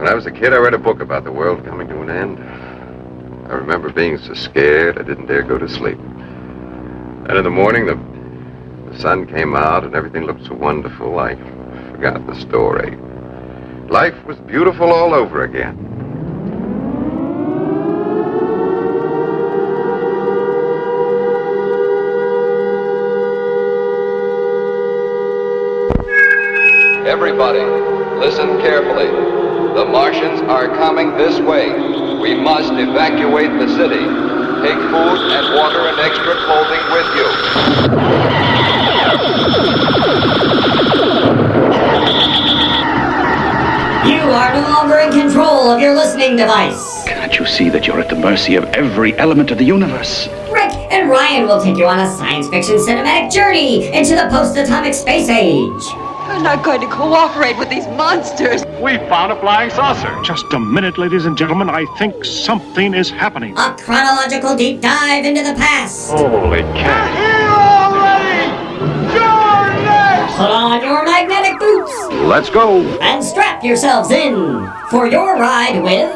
When I was a kid, I read a book about the world coming to an end. I remember being so scared I didn't dare go to sleep. And in the morning, the sun came out and everything looked so wonderful, I forgot the story. Life was beautiful all over again. Everybody, listen carefully. The Martians are coming this way. We must evacuate the city. Take food and water and extra clothing with you. You are no longer in control of your listening device. Can't you see that you're at the mercy of every element of the universe? Rick and Ryan will take you on a science fiction cinematic journey into the post-atomic space age. I'm not going to cooperate with these monsters. We found a flying saucer. Just a minute, ladies and gentlemen. I think something is happening. A chronological deep dive into the past. Holy cow. Put on your magnetic boots. Let's go. And strap yourselves in for your ride with...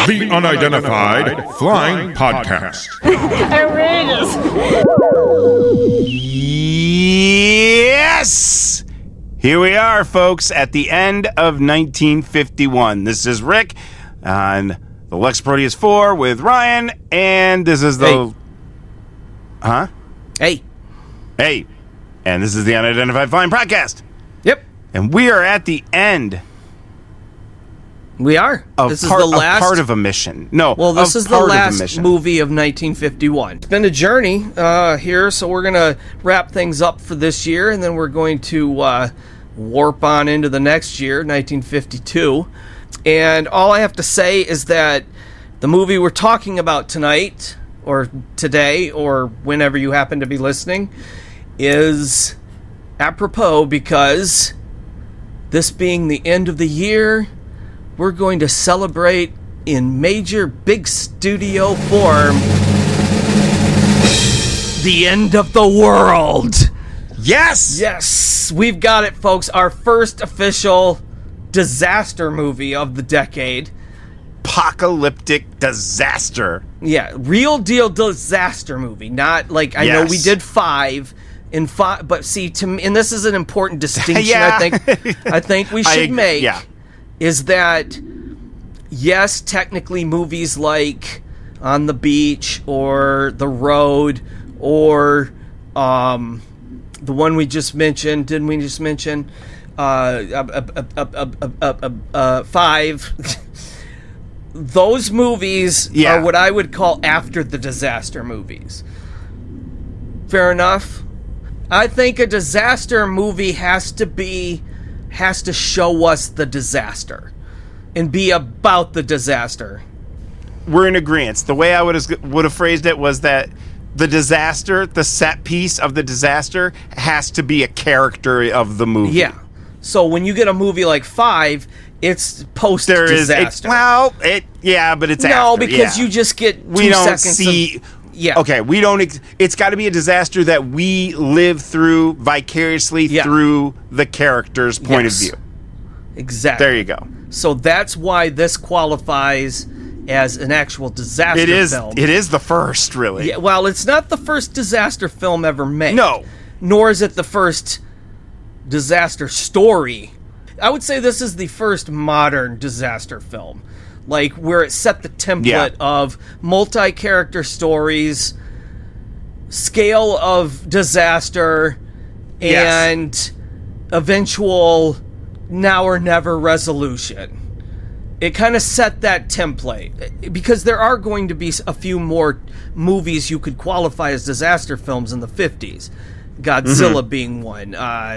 The Unidentified Flying Podcast. Yes! Here we are, folks, at the end of 1951. This is Rick on the Lex Proteus 4 with Ryan, and this is the... Hey. Huh? Hey. Hey. And this is the Unidentified Flying Podcast. Yep. And we are at the end We are. of, This is part, the last... of part of a mission. No, Well, this of is the part of a last mission. movie of 1951. It's been a journey here, so we're going to wrap things up for this year, and then we're going to warp on into the next year, 1952. And all I have to say is that the movie we're talking about tonight, or today, or whenever you happen to be listening, is apropos because this being the end of the year, we're going to celebrate in major big studio form the end of the world. Yes! Yes, we've got it, folks. Our first official disaster movie of the decade. Apocalyptic disaster. Yeah, real deal disaster movie. Not like, I know we did five, but see, to me, and this is an important distinction. Yeah. I think we should make. Yeah. Is that, yes, technically movies like On the Beach or The Road or the one we just mentioned, didn't we just mention? Five. Those movies are what I would call after the disaster movies. Fair enough? I think a disaster movie has to show us the disaster and be about the disaster. We're in agreement. The way I would have phrased it was that the disaster, the set piece of the disaster, has to be a character of the movie. Yeah. So when you get a movie like Five, it's post-disaster. But it's after. No, because you just get 2 seconds. Okay, we don't. It's got to be a disaster that we live through vicariously through the character's point of view. Exactly. There you go. So that's why this qualifies as an actual disaster film. It is the first, really. Yeah, well, it's not the first disaster film ever made. No. Nor is it the first disaster story. I would say this is the first modern disaster film. Like, where it set the template of multi-character stories, scale of disaster, and eventual now or never resolution. It kind of set that template. Because there are going to be a few more movies you could qualify as disaster films in the 50s. Godzilla being one,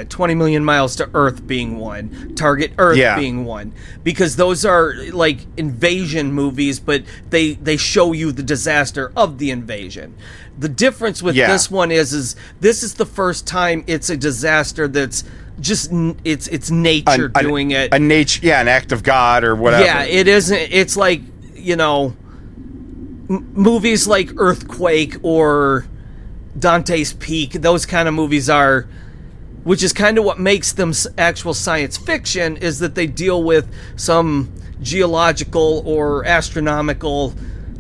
20 Million Miles to Earth being one, Target Earth being one, because those are like invasion movies, but they show you the disaster of the invasion. The difference with this one is this is the first time it's a disaster that's just it's nature doing it. An act of God or whatever. Yeah, it isn't. It's like, movies like Earthquake or Dante's Peak, those kind of movies are which is kind of what makes them actual science fiction, is that they deal with some geological or astronomical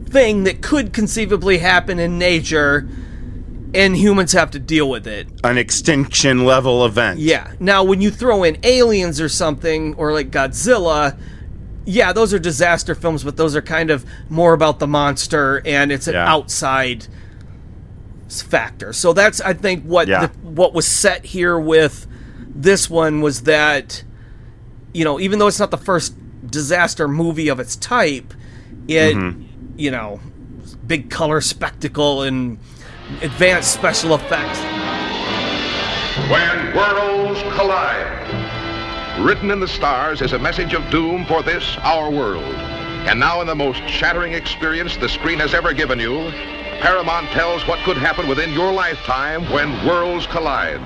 thing that could conceivably happen in nature, and humans have to deal with it. An extinction level event. Yeah. Now, when you throw in aliens or something, or like Godzilla, yeah, those are disaster films, but those are kind of more about the monster, and it's an outside factor. So that's, I think, what was set here with this one was that, you know, even though it's not the first disaster movie of its type, it, you know, big color spectacle and advanced special effects. When worlds collide. Written in the stars is a message of doom for this, our world. And now in the most shattering experience the screen has ever given you, Paramount tells what could happen within your lifetime when worlds collide.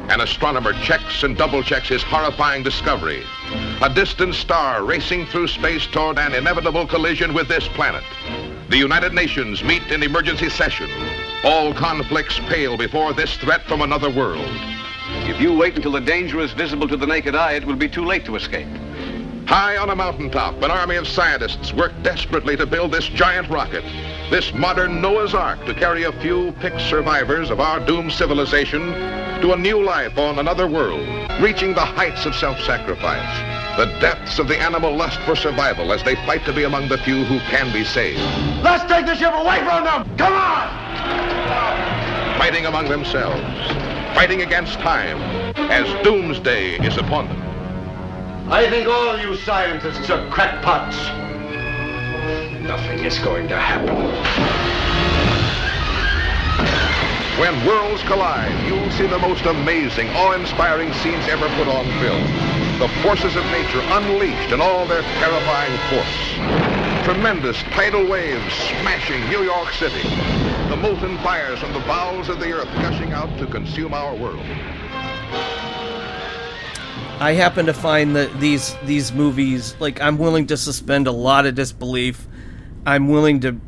An astronomer checks and double-checks his horrifying discovery. A distant star racing through space toward an inevitable collision with this planet. The United Nations meet in emergency session. All conflicts pale before this threat from another world. If you wait until the danger is visible to the naked eye, it will be too late to escape. High on a mountaintop, an army of scientists work desperately to build this giant rocket, this modern Noah's Ark, to carry a few picked survivors of our doomed civilization to a new life on another world, reaching the heights of self-sacrifice, the depths of the animal lust for survival as they fight to be among the few who can be saved. Let's take the ship away from them! Come on! Fighting among themselves, fighting against time, as doomsday is upon them. I think all you scientists are crackpots. Nothing is going to happen. When worlds collide, you'll see the most amazing, awe-inspiring scenes ever put on film. The forces of nature unleashed in all their terrifying force. Tremendous tidal waves smashing New York City. The molten fires from the bowels of the earth gushing out to consume our world. I happen to find that these movies, like, I'm willing to suspend a lot of disbelief. I'm willing to,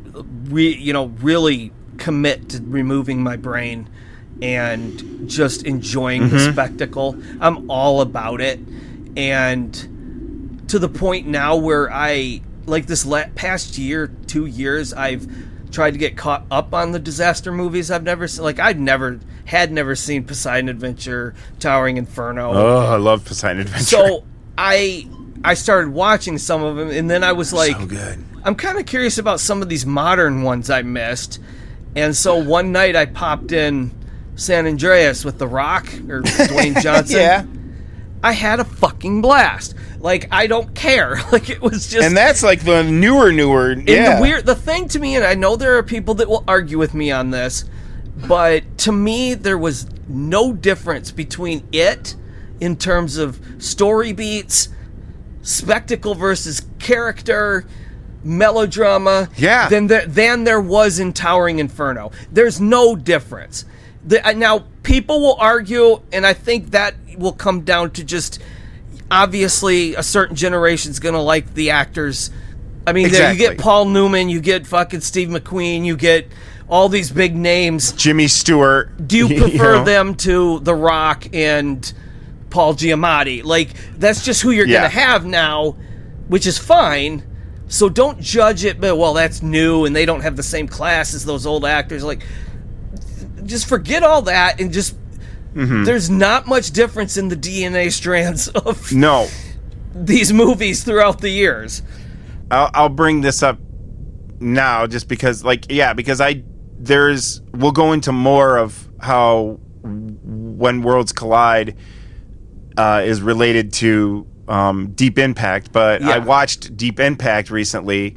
really commit to removing my brain and just enjoying the spectacle. I'm all about it. And to the point now where I, like this past year, 2 years, I've tried to get caught up on the disaster movies I've never seen. Like, had never seen Poseidon Adventure, Towering Inferno. Oh, I love Poseidon Adventure. So I started watching some of them, and then I was like, so good. I'm kind of curious about some of these modern ones I missed. And so one night I popped in San Andreas with The Rock, or Dwayne Johnson. Yeah. I had a fucking blast. Like, I don't care. Like, it was just... And that's like the newer. And the thing to me, and I know there are people that will argue with me on this, but to me, there was no difference between it in terms of story beats, spectacle versus character, melodrama, than there was in Towering Inferno. There's no difference. Now, people will argue, and I think that will come down to just, obviously, a certain generation's going to like the actors. I mean, exactly. You get Paul Newman, you get fucking Steve McQueen, you get all these big names. Jimmy Stewart. Do you prefer them to The Rock and Paul Giamatti? Like, that's just who you're going to have now, which is fine. So don't judge it, but, well, that's new, and they don't have the same class as those old actors. Like, just forget all that, and just... There's not much difference in the DNA strands of these movies throughout the years. I'll bring this up now just because, we'll go into more of how When Worlds Collide is related to Deep Impact, but I watched Deep Impact recently,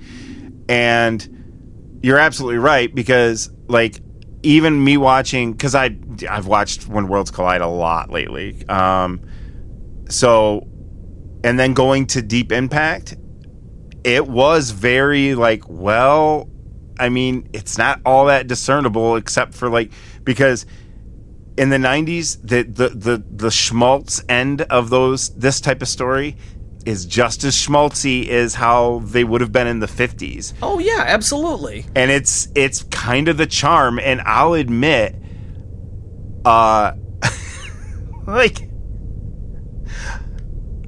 and you're absolutely right, because, like, even me watching, because I've watched When Worlds Collide a lot lately, so, and then going to Deep Impact, it was very, like, well, I mean, it's not all that discernible, except for, like, because in the 90s, the schmaltz end of this type of story is just as schmaltzy as how they would have been in the 50s. Oh yeah, absolutely. And it's kind of the charm, and I'll admit, Like,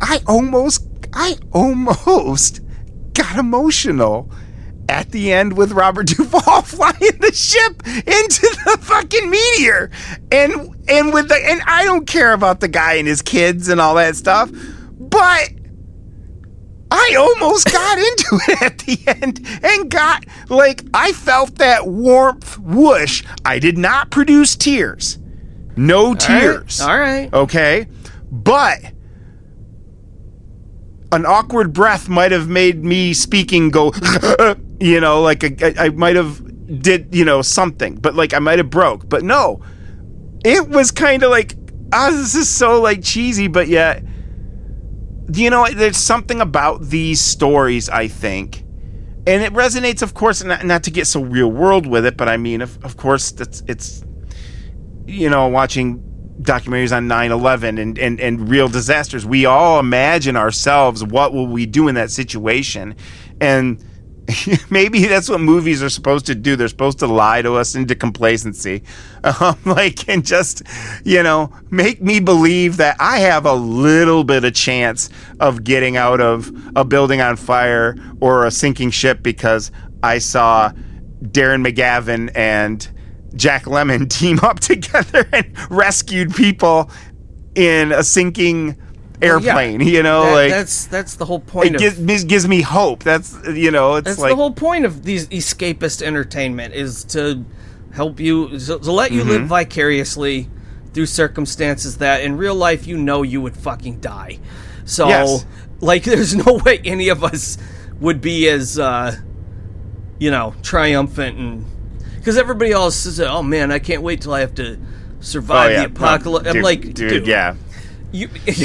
I almost got emotional at the end with Robert Duvall flying the ship into the fucking meteor, and I don't care about the guy and his kids and all that stuff, but I almost got into it at the end and I felt that warmth whoosh. I did not produce tears. No tears. All right. Okay? But an awkward breath might have made me speaking go, I might have did, something, but I might have broke. But no, it was kind of this is so cheesy, but yet, there's something about these stories, I think, and it resonates, of course, not to get so real world with it, but I mean, of course, it's watching documentaries on 9/11 and real disasters. We all imagine ourselves, what will we do in that situation? And maybe that's what movies are supposed to do. They're supposed to lie to us into complacency, and just, make me believe that I have a little bit of chance of getting out of a building on fire or a sinking ship because I saw Darren McGavin and Jack Lemmon team up together and rescued people in a sinking airplane. That's the whole point. It gives me hope. That's the whole point of these escapist entertainment, is to help you, to let you live vicariously through circumstances that in real life you would fucking die. So yes. There's no way any of us would be as triumphant, and because everybody else says, oh man, I can't wait till I have to survive the apocalypse. I'm dude, yeah. It's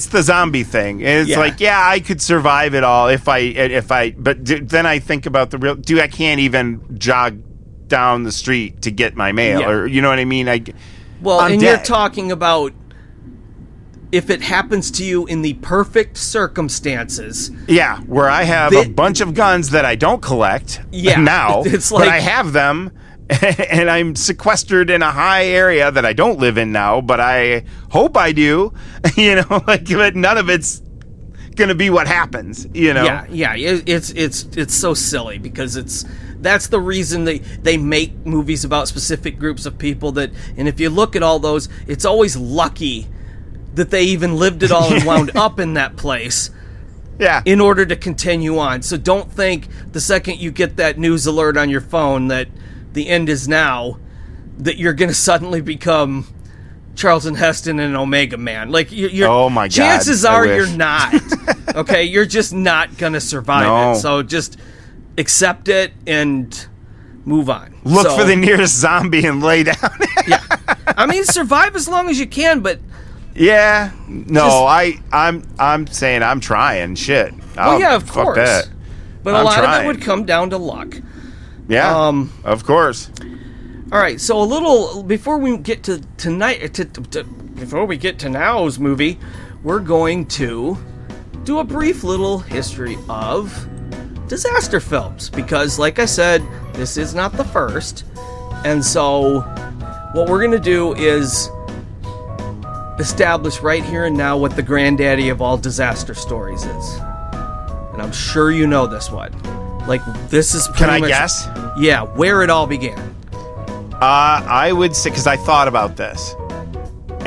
the zombie thing. It's I could survive it all if I but then I think about the real I can't even jog down the street to get my mail, or you know what I mean? I'm and dead. You're talking about if it happens to you in the perfect circumstances. Yeah, where I have a bunch of guns that I don't collect now, but I have them. And I'm sequestered in a high area that I don't live in now, but I hope I do, but none of it's gonna be what happens, Yeah, it's so silly because that's the reason they make movies about specific groups of people and if you look at all those, it's always lucky that they even lived it all and wound up in that place. Yeah. In order to continue on. So don't think the second you get that news alert on your phone that the end is now, that you're going to suddenly become Charlton Heston and Omega Man. Oh my God. Chances are you're not. Okay? You're just not going to survive it. So just accept it and move on. Look for the nearest zombie and lay down. Yeah. I mean, survive as long as you can, but... Yeah. No, I'm saying I'm trying. Shit. Of course. That. But a lot of it would come down to luck. Yeah, of course. All right, so a little before we get to tonight, before we get to now's movie, we're going to do a brief little history of disaster films because, like I said, this is not the first, and so what we're going to do is establish right here and now what the granddaddy of all disaster stories is, and I'm sure you know this one. This is pretty Can much, I guess? Yeah, where it all began. I would say, because I thought about this,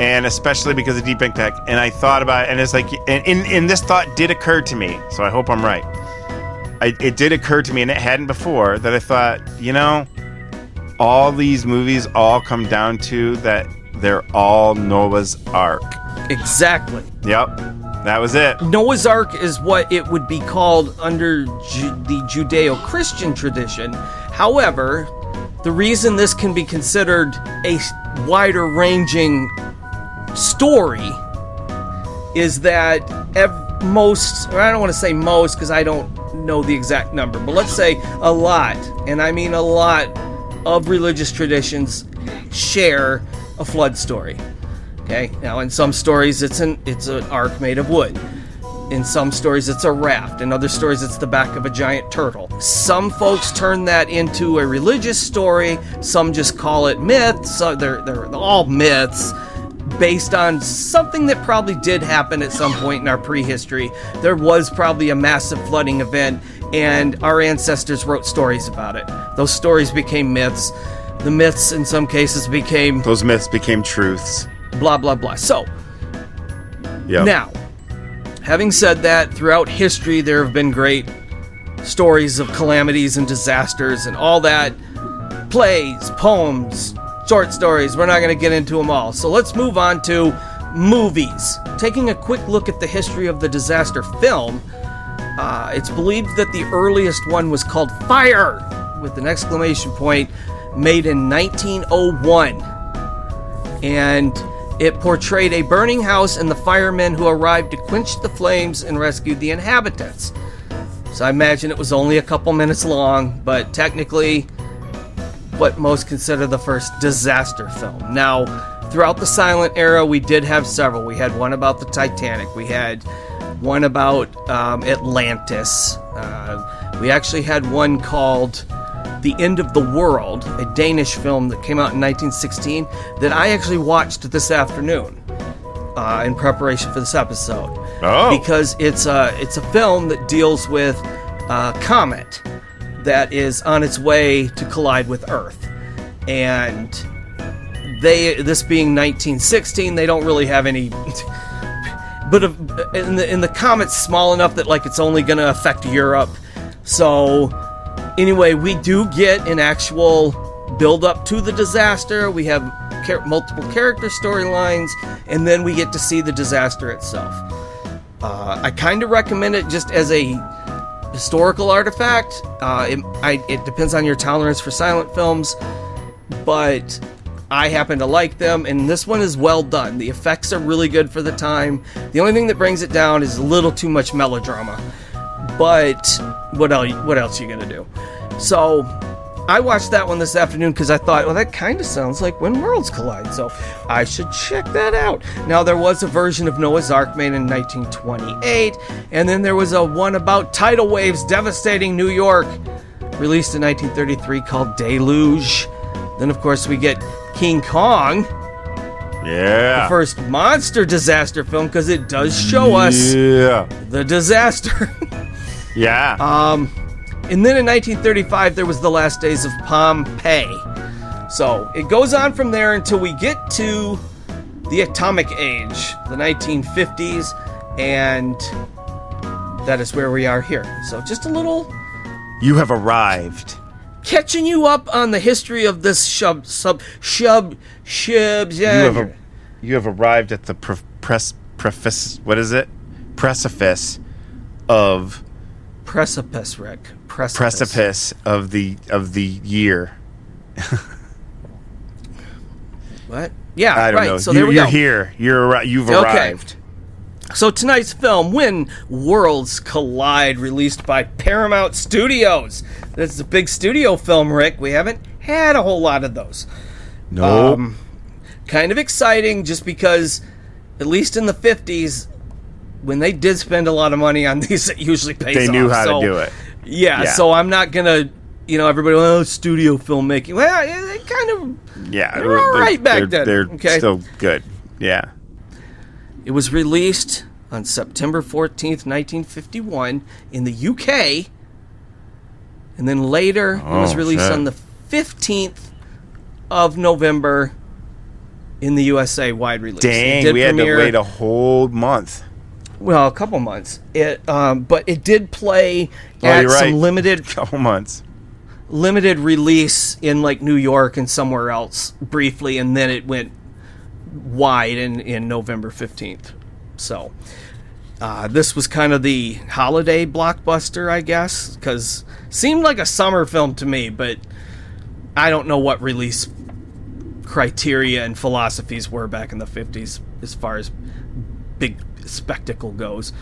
and especially because of Deep Impact, and I thought about it, and it's and this thought did occur to me, so I hope I'm right. It did occur to me, and it hadn't before, that I thought, all these movies all come down to that they're all Noah's Ark. Exactly. Yep. That was it. Noah's Ark is what it would be called under the Judeo-Christian tradition. However, the reason this can be considered a wider-ranging story is that most, or I don't want to say most because I don't know the exact number, but let's say a lot, and I mean a lot of religious traditions share a flood story. Okay, now in some stories it's an ark made of wood. In some stories it's a raft. In other stories it's the back of a giant turtle. Some folks turn that into a religious story. Some just call it myths. So they're all myths. based on something that probably did happen at some point in our prehistory. There was probably a massive flooding event, and our ancestors wrote stories about it. Those stories became myths. The myths, in some cases, became... Those myths became truths. Blah, blah, blah. So, yep. Now, having said that, throughout history, there have been great stories of calamities and disasters and all that. Plays, poems, short stories. We're not going to get into them all. So let's move on to movies. Taking a quick look at the history of the disaster film, it's believed that the earliest one was called Fire, with an exclamation point, made in 1901. And it portrayed a burning house and the firemen who arrived to quench the flames and rescued the inhabitants. So I imagine it was only a couple minutes long, but technically what most consider the first disaster film. Now, throughout the silent era, we did have several. We had one about the Titanic. We had one about Atlantis. We actually had one called The End of the World, a Danish film that came out in 1916 that I actually watched this afternoon in preparation for this episode. Oh. Because it's a film that deals with a comet that is on its way to collide with Earth. And this being 1916, they don't really have any... But in the comet's small enough that like it's only going to affect Europe. So anyway, we do get an actual build up to the disaster. We have multiple character storylines, and then we get to see the disaster itself. I kind of recommend it just as a historical artifact. It depends on your tolerance for silent films, but I happen to like them, and this one is well done. The effects are really good for the time. The only thing that brings it down is a little too much melodrama. But what else are you gonna do? So I watched that one this afternoon because I thought, well, that kind of sounds like When Worlds Collide, so I should check that out. Now, there was a version of Noah's Ark made in 1928, and then there was a one about tidal waves devastating New York, released in 1933, called Deluge. Then, of course, we get King Kong. Yeah. The first monster disaster film, because it does show us the disaster. Yeah. And then in 1935, there was The Last Days of Pompeii. So it goes on from there until we get to the Atomic Age, the 1950s, and that is where we are here. So just a little... You have arrived. Catching you up on the history of this You have arrived at the precipice of... Precipice, Rick. Precipice of the year. What? Yeah, I don't right. know. So there we you're go. Here. You've arrived. So tonight's film, When Worlds Collide, released by Paramount Studios. This is a big studio film, Rick. We haven't had a whole lot of those. No. Kind of exciting, just because, at least in the 50s, when they did spend a lot of money on these, it usually pays off. They knew how to do it. Yeah, so I'm not going to, everybody, studio filmmaking. Well, they kind of, they were all right back then. They're still good, yeah. It was released on September 14th, 1951 in the UK, and then later it was released on the 15th of November in the USA wide release. Dang, we had to wait a whole month. Well, a couple months. But it did play at some couple months. Limited release in like New York and somewhere else briefly, and then it went wide in November 15th. So this was kind of the holiday blockbuster, I guess, because seemed like a summer film to me, but I don't know what release criteria and philosophies were back in the 50s as far as big spectacle goes.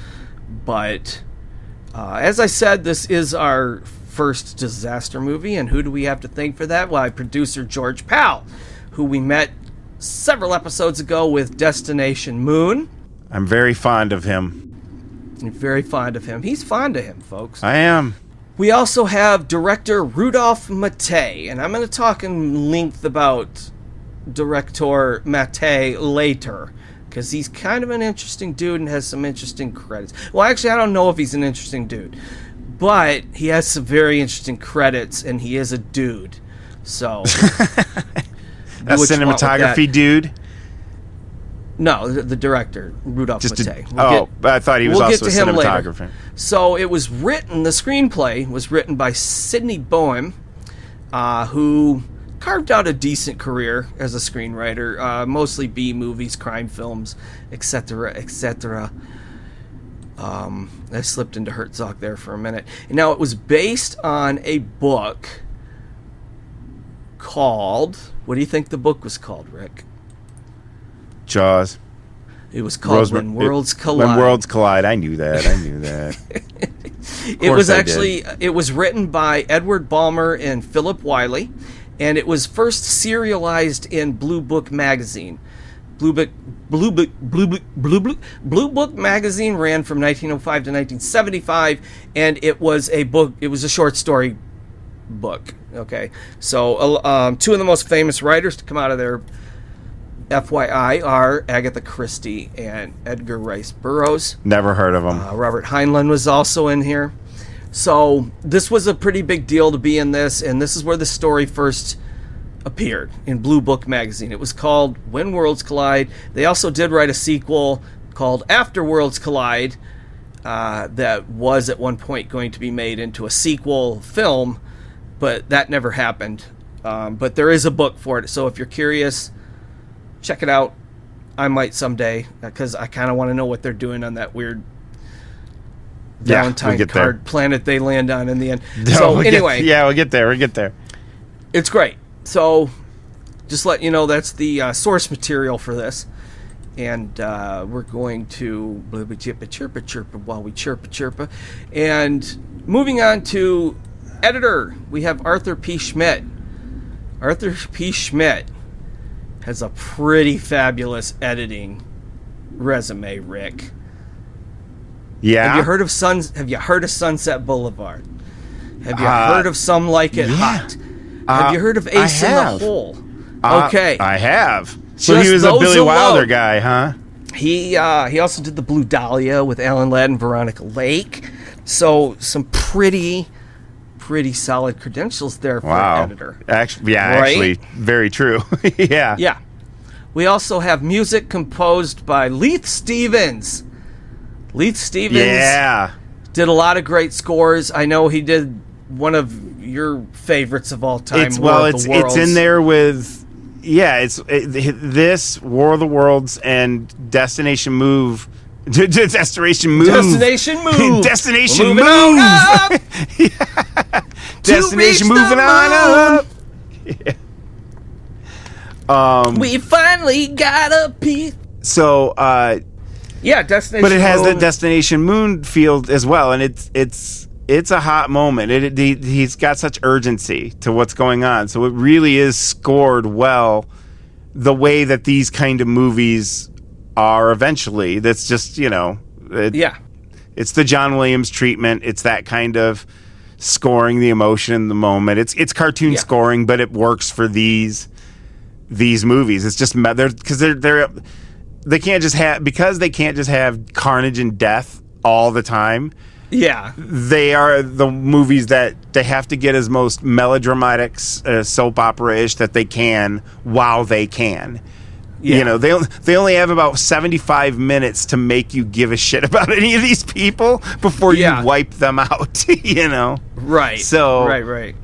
But as I said, this is our first disaster movie, and who do we have to thank for that? Well, producer George Powell, who we met several episodes ago with Destination Moon. I'm very fond of him. I'm very fond of him. He's fond of him, folks. I am. We also have director Rudolph Mattei, and I'm going to talk in length about director Mate later, because he's kind of an interesting dude and has some interesting credits. Well, actually, I don't know if he's an interesting dude, but he has some very interesting credits, and he is a dude. So, a cinematography dude. No, the director, Rudolph Mate. I thought he was also a cinematographer. Later. So it was written, the screenplay was written by Sidney Boehm, who carved out a decent career as a screenwriter, mostly B movies, crime films, etc., etc. I slipped into Herzog there for a minute. And now it was based on a book called, what do you think the book was called, Rick? Jaws. It was called When Worlds Collide. When Worlds Collide. I knew that. It was actually, it was written by Edward Ballmer and Philip Wiley, and it was first serialized in Blue Book magazine. Blue Book magazine ran from 1905 to 1975, and it was a book. It was a short story book. Okay, so two of the most famous writers to come out of there, FYI, are Agatha Christie and Edgar Rice Burroughs. Never heard of them. Robert Heinlein was also in here. So this was a pretty big deal to be in this, and this is where the story first appeared in Blue Book magazine. It was called When Worlds Collide. They also did write a sequel called After Worlds Collide that was at one point going to be made into a sequel film, but that never happened. But there is a book for it, so if you're curious, check it out. I might someday, because I kind of want to know what they're doing on that weird Valentine card planet they land on in the end. So anyway, we'll get there. We'll get there. It's great. So just let you know that's the source material for this, and we're going to blubba chippa chirpa chirpa while we chirpa. And moving on to editor, we have Arthur P. Schmidt. Arthur P. Schmidt has a pretty fabulous editing resume, Rick. Yeah. Have you heard of Sunset Boulevard? Have you heard of Some Like It Hot? Have you heard of Ace in the Hole? Okay. I have. So he was a Billy Wilder guy, huh? He also did The Blue Dahlia with Alan Ladd and Veronica Lake. So some pretty solid credentials there for an editor. Actually, very true. Yeah. Yeah. We also have music composed by Leith Stevens. Leith Stevens did a lot of great scores. I know he did one of your favorites of all time, it's in there with this War of the Worlds and Destination Move. Destination Move. Destination Move. Destination Move. Destination moving on up. We finally got a piece. So, Destination. But it has the Destination Moon field as well, and it's a hot moment. He's got such urgency to what's going on, so it really is scored well. The way that these kind of movies are eventually. That's just it's the John Williams treatment. It's that kind of scoring, the emotion in the moment. It's cartoon scoring, but it works for these movies. It's just they can't just have carnage and death all the time. Yeah, they are the movies that they have to get as most melodramatic, soap opera-ish that they can while they can. Yeah. They only have about 75 minutes to make you give a shit about any of these people before you wipe them out. Right. So right.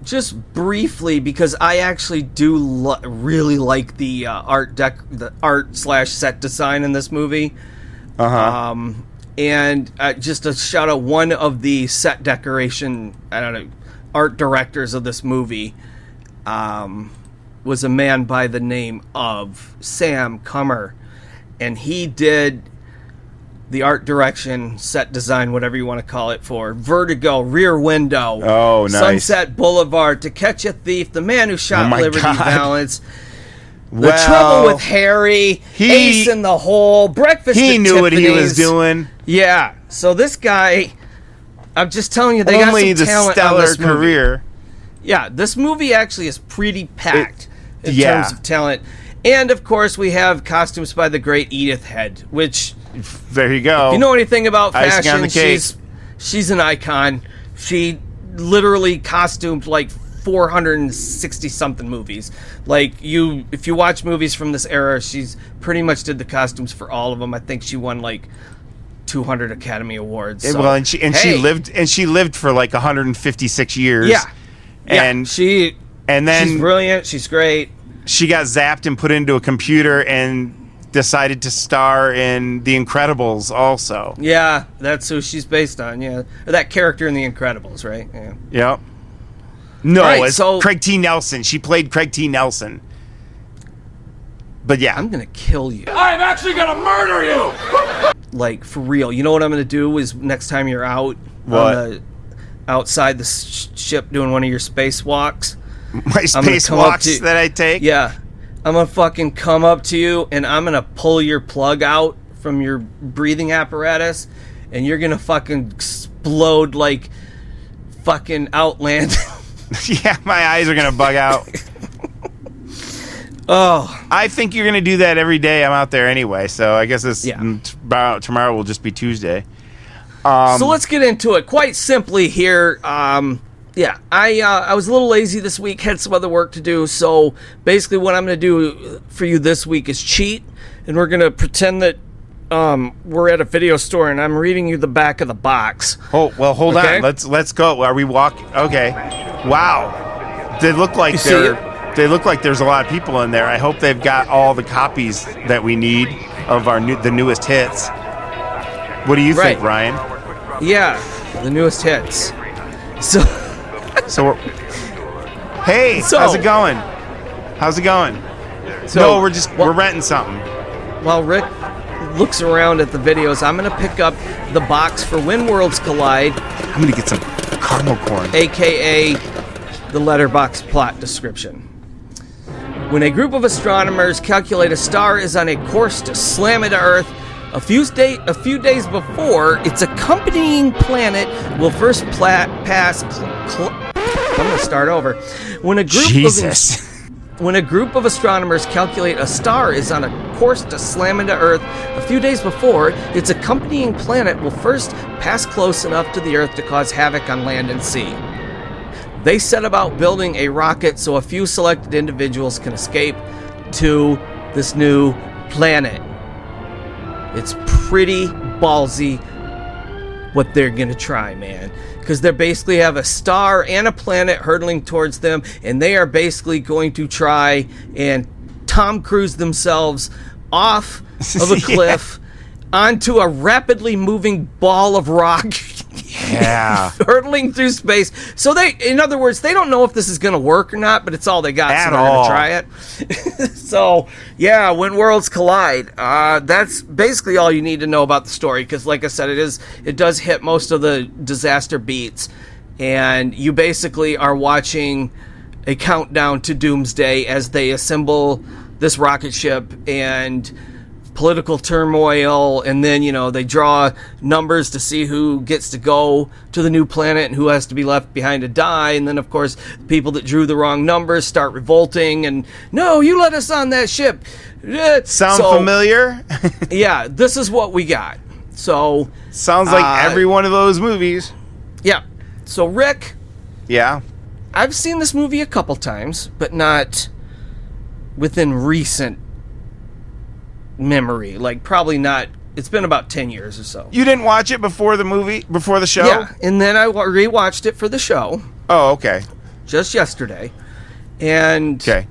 Just briefly, because I actually do really like the art/set design in this movie. And just to shout out one of the set decoration, art directors of this movie, was a man by the name of Sam Kummer, and he did the art direction, set design, whatever you want to call it, for Vertigo, Rear Window, nice. Sunset Boulevard, To Catch a Thief, The Man Who Shot Liberty Valance, The Trouble with Harry, Ace in the Hole, Breakfast at Tiffany's. He knew what he was doing. Yeah, so this guy, I'm just telling you, they got some talent on this movie. Career. Yeah, this movie actually is pretty packed in terms of talent. And, of course, we have costumes by the great Edith Head, which... There you go. If you know anything about Icing on fashion, the cake. she's an icon. She literally costumed like 460-something movies. Like, if you watch movies from this era, she's pretty much did the costumes for all of them. I think she won like 200 Academy Awards. So, well, she lived for like 156 years. Yeah. And she's brilliant. She's great. She got zapped and put into a computer and decided to star in The Incredibles also. Yeah, that's who she's based on. Yeah, that character in The Incredibles, right? Yeah. Yep. No, right, it's Craig T. Nelson. She played Craig T. Nelson. But yeah. I'm going to kill you. I'm actually gonna murder you! Like, for real. You know what I'm going to do is next time you're out outside the ship doing one of your spacewalks. My spacewalks that I take? Yeah. I'm going to fucking come up to you and I'm going to pull your plug out from your breathing apparatus and you're going to fucking explode like fucking Outland. Yeah, my eyes are going to bug out. Oh. I think you're going to do that every day I'm out there anyway, so I guess tomorrow will just be Tuesday. So let's get into it. Quite simply here, I was a little lazy this week, had some other work to do, so basically what I'm going to do for you this week is cheat, and we're going to pretend that we're at a video store and I'm reading you the back of the box. Oh, well, hold on. Let's go. Are we walking? Okay. Wow. They look like there's a lot of people in there. I hope they've got all the copies that we need of the newest hits. What do you think, Ryan? Yeah, the newest hits. Hey, how's it going? How's it going? We're renting something. While Rick looks around at the videos, I'm going to pick up the box for When Worlds Collide. I'm going to get some caramel corn. AKA the letterbox plot description. When a group of astronomers calculate a star is on a course to slam into Earth, a few days before, its accompanying planet will first pass. I'm going to start over. When a group of astronomers calculate a star is on a course to slam into Earth, a few days before, its accompanying planet will first pass close enough to the Earth to cause havoc on land and sea. They set about building a rocket so a few selected individuals can escape to this new planet. It's pretty ballsy what they're going to try, man. Because they basically have a star and a planet hurtling towards them, and they are basically going to try and Tom Cruise themselves off of a cliff onto a rapidly moving ball of rock. Yeah. Hurtling through space. So in other words, they don't know if this is going to work or not, but it's all they got, so they're going to try it. So, yeah, When Worlds Collide. That's basically all you need to know about the story, because like I said, it does hit most of the disaster beats, and you basically are watching a countdown to doomsday as they assemble this rocket ship and political turmoil, and then they draw numbers to see who gets to go to the new planet and who has to be left behind to die, and then of course people that drew the wrong numbers start revolting and, no, you let us on that ship. Sound familiar? Yeah, this is what we got. So sounds like every one of those movies. Yeah. So Rick, yeah, I've seen this movie a couple times, but not within recent memory. Like, probably not. It's been about 10 years or so. You didn't watch it before the show? Yeah, and then I rewatched it for the show. Oh, okay. Just yesterday. And, okay,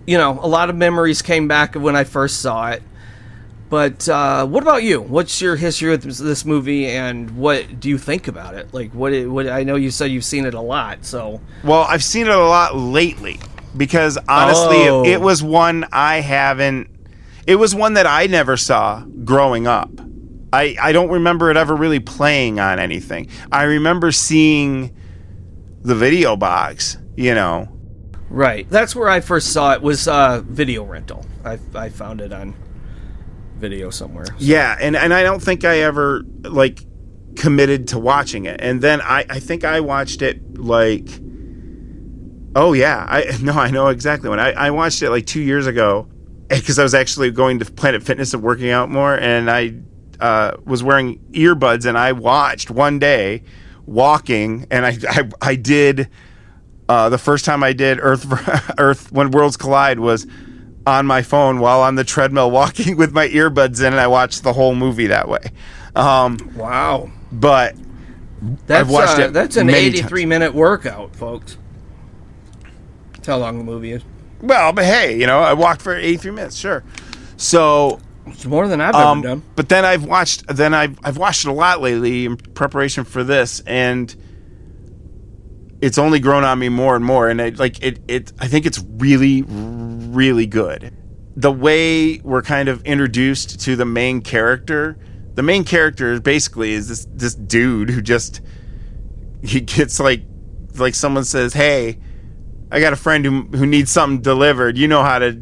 a lot of memories came back of when I first saw it. But what about you? What's your history with this movie, and what do you think about it? Like, what I know you said you've seen it a lot, so. Well, I've seen it a lot lately, because honestly, it was one It was one that I never saw growing up. I don't remember it ever really playing on anything. I remember seeing the video box, Right. That's where I first saw it, was video rental. I found it on video somewhere. So. Yeah, and I don't think I ever, committed to watching it. And then I think I watched it, Oh, yeah. I know exactly when. I watched it like 2 years ago because I was actually going to Planet Fitness and working out more, and I was wearing earbuds, and I watched one day walking, and I did the first time I did Earth When Worlds Collide was on my phone while on the treadmill walking with my earbuds in, and I watched the whole movie that way. Wow. But I've watched it. That's an 83-minute workout, folks. That's how long the movie is. Well, but hey, I walked for 83 minutes, sure. So it's more than I've ever done. But then I've watched it a lot lately in preparation for this, and it's only grown on me more and more. And I think it's really, really good. The way we're kind of introduced to the main character. The main character basically is this dude who he gets like someone says, "Hey, I got a friend who needs something delivered. You know how to,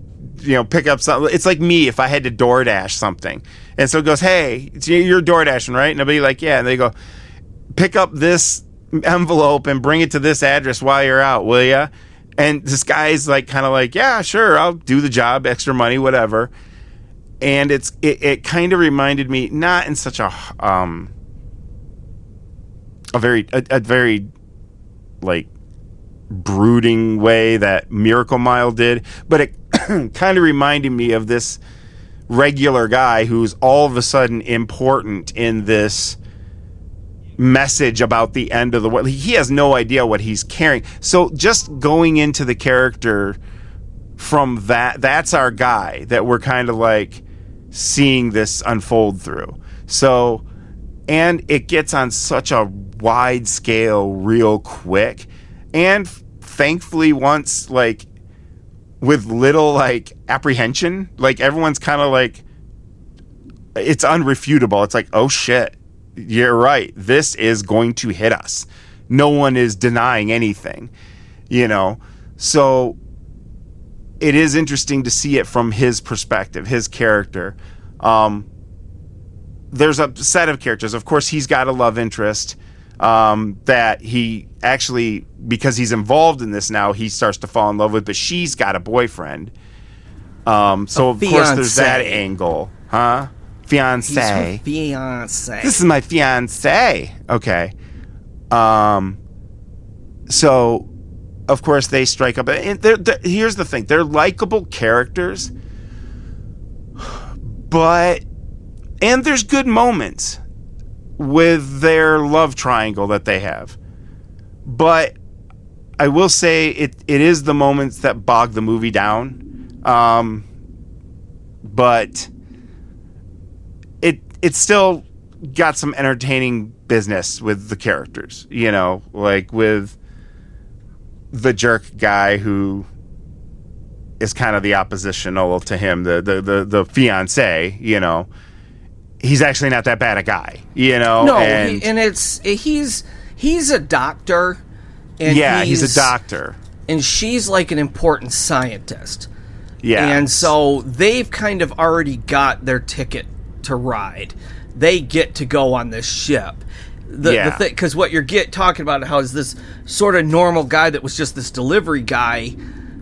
pick up something." It's like me if I had to DoorDash something. And so it goes, "Hey, you're DoorDashing, right?" And I'll be like, "Yeah." And they go, "Pick up this envelope and bring it to this address while you're out, will ya?" And this guy's like, kind of like, "Yeah, sure, I'll do the job, extra money, whatever." And it kind of reminded me, not in such a very like brooding way that Miracle Mile did, but it kind of reminded me of this regular guy who's all of a sudden important in this message about the end of the world. He has no idea what he's carrying. So just going into the character from that's our guy that we're kind of like seeing this unfold through. So, and it gets on such a wide scale real quick, and thankfully once, like, with little like apprehension, like everyone's kind of like, it's unrefutable. It's like, oh shit, you're right, this is going to hit us. No one is denying anything, so it is interesting to see it from his perspective, his character. There's a set of characters. Of course, he's got a love interest that he actually, because he's involved in this now, he starts to fall in love with, but she's got a boyfriend. So, of course, there's that angle. Huh? Fiancé. He's her fiancé. This is my fiancé. Okay. So, of course, they strike up. And here's the thing. They're likable characters, and there's good moments with their love triangle that they have. But I will say it is the moments that bog the movie down. But it's still got some entertaining business with the characters, like with the jerk guy who is kind of the oppositional to him, the fiancé, he's actually not that bad a guy, No, he's a doctor. And he's a doctor. And she's like an important scientist. Yeah. And so they've kind of already got their ticket to ride. They get to go on this ship. Because what you're talking about, how is this sort of normal guy that was just this delivery guy,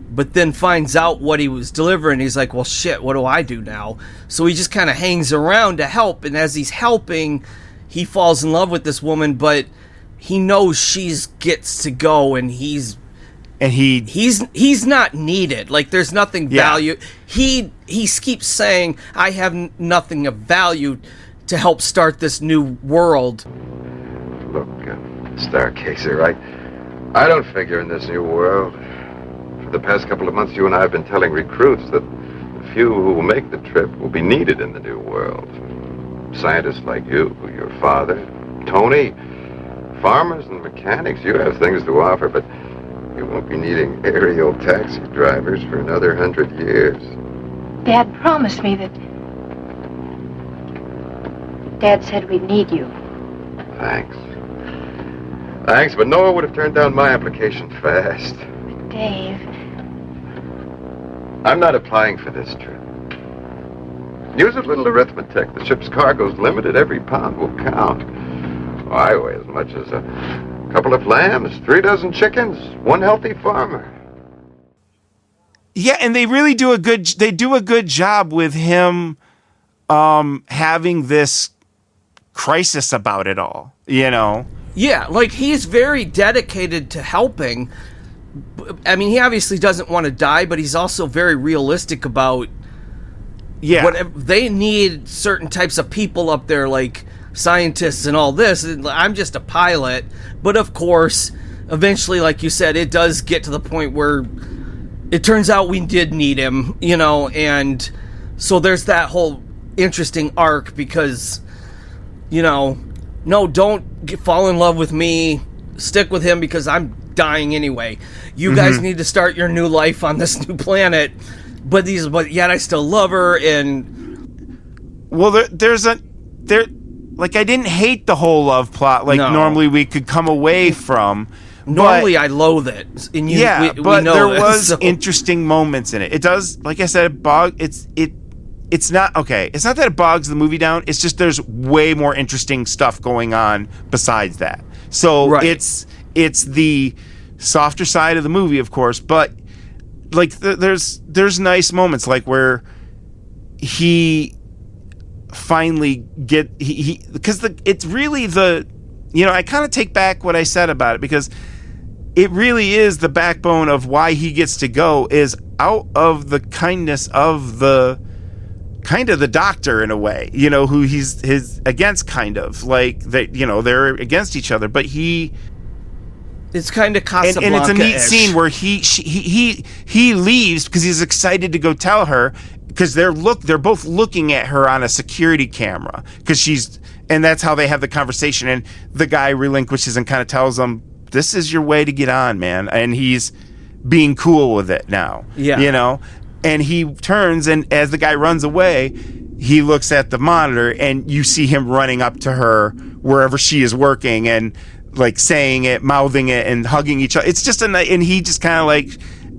but then finds out what he was delivering. He's like, well, shit, what do I do now? So he just kind of hangs around to help. And as he's helping, he falls in love with this woman, but he knows she's gets to go, and he's not needed. Like, there's nothing value. He keeps saying, I have nothing of value to help start this new world. Look, Stargazer, I don't figure in this new world. For the past couple of months, you and I have been telling recruits that the few who will make the trip will be needed in the new world. Scientists like you, your father, Tony, farmers and mechanics. You have things to offer, but you won't be needing aerial taxi drivers for another 100 years. Dad promised me that... Dad said we'd need you. Thanks, but Noah would have turned down my application fast. But Dave... I'm not applying for this trip. Use a little arithmetic. The ship's cargo's limited. Every pound will count. I weigh as much as a couple of lambs, 3 dozen chickens, one healthy farmer. Yeah, and they really do a good job with him having this crisis about it all, you know? Yeah, like, he's very dedicated to helping. I mean, he obviously doesn't want to die, but he's also very realistic about whatever they need. Certain types of people up there, like scientists and all this. I'm just a pilot, but of course, eventually, like you said, it does get to the point where it turns out we did need him, you know, and so there's that whole interesting arc because, you know, no, don't fall in love with me, stick with him because I'm dying anyway. You guys need to start your new life on this new planet, but yet I still love her. And well, like, I didn't hate the whole love plot like normally we could come away from. Normally I loathe it. And we know there it, was so. interesting moments in it. It does, like I said, it's not okay. It's not that it bogs the movie down. It's just there's way more interesting stuff going on besides that. So it's the softer side of the movie, of course, but like there's nice moments like where he finally because it's really I kind of take back what I said about it because it really is the backbone of why he gets to go is out of the kindness of the doctor in a way, you know, who he's against, kind of like that, you know, they're against each other, but it's kind of Casablanca-ish. and it's a neat scene where he leaves because he's excited to go tell her because they're both looking at her on a security camera and that's how they have the conversation, and the guy relinquishes and kind of tells them, this is your way to get on, man, and he's being cool with it now, you know, and he turns, and as the guy runs away, he looks at the monitor, and you see him running up to her wherever she is working, and like saying it, mouthing it, and hugging each other. It's just and he just kind of like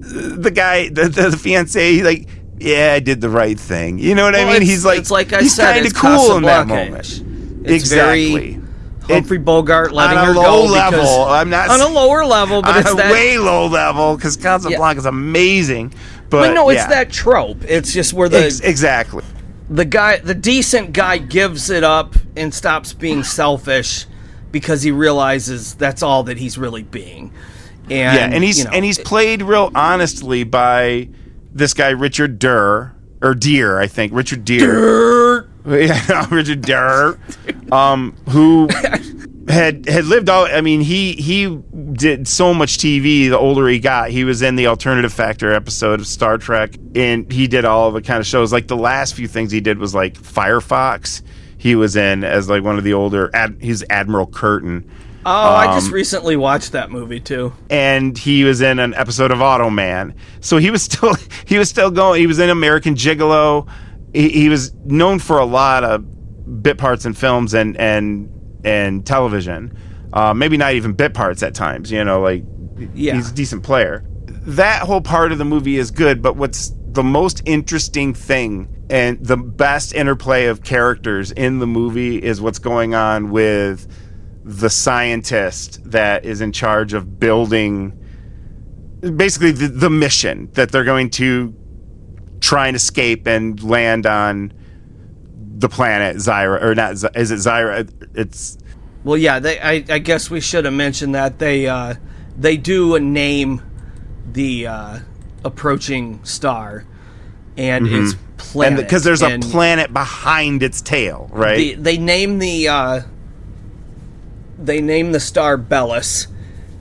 the guy, the fiance, like, yeah, I did the right thing. You know what I mean? He's like, it's like I he's said, kind of cool in that moment. It's exactly. Very Humphrey Bogart letting on her a go low level. I'm not on a lower level, but on it's a that way low level because Casablanca is amazing. But no, it's that trope. It's just where exactly the decent guy gives it up and stops being selfish because he realizes that's all that he's really being. And he's played real honestly by this guy Richard Gere, I think Richard Gere. Richard Gere, who had lived all. I mean, he did so much TV. The older he got, he was in the Alternative Factor episode of Star Trek, and he did all the kind of shows. Like the last few things he did was like Firefox. He was in as like one of the older. He's Admiral Curtin. Oh, I just recently watched that movie too. And he was in an episode of Automan. So he was still going. He was in American Gigolo. He was known for a lot of bit parts in films and television. Maybe not even bit parts at times, you know, like he's a decent player. That whole part of the movie is good, but what's the most interesting thing and the best interplay of characters in the movie is what's going on with the scientist that is in charge of building basically the mission that they're going to try and escape and land on the planet Zyra, or not? Is it Zyra? It's I guess we should have mentioned that they do name the approaching star and its planet, because there's a planet behind its tail, right? They name the star Bellis,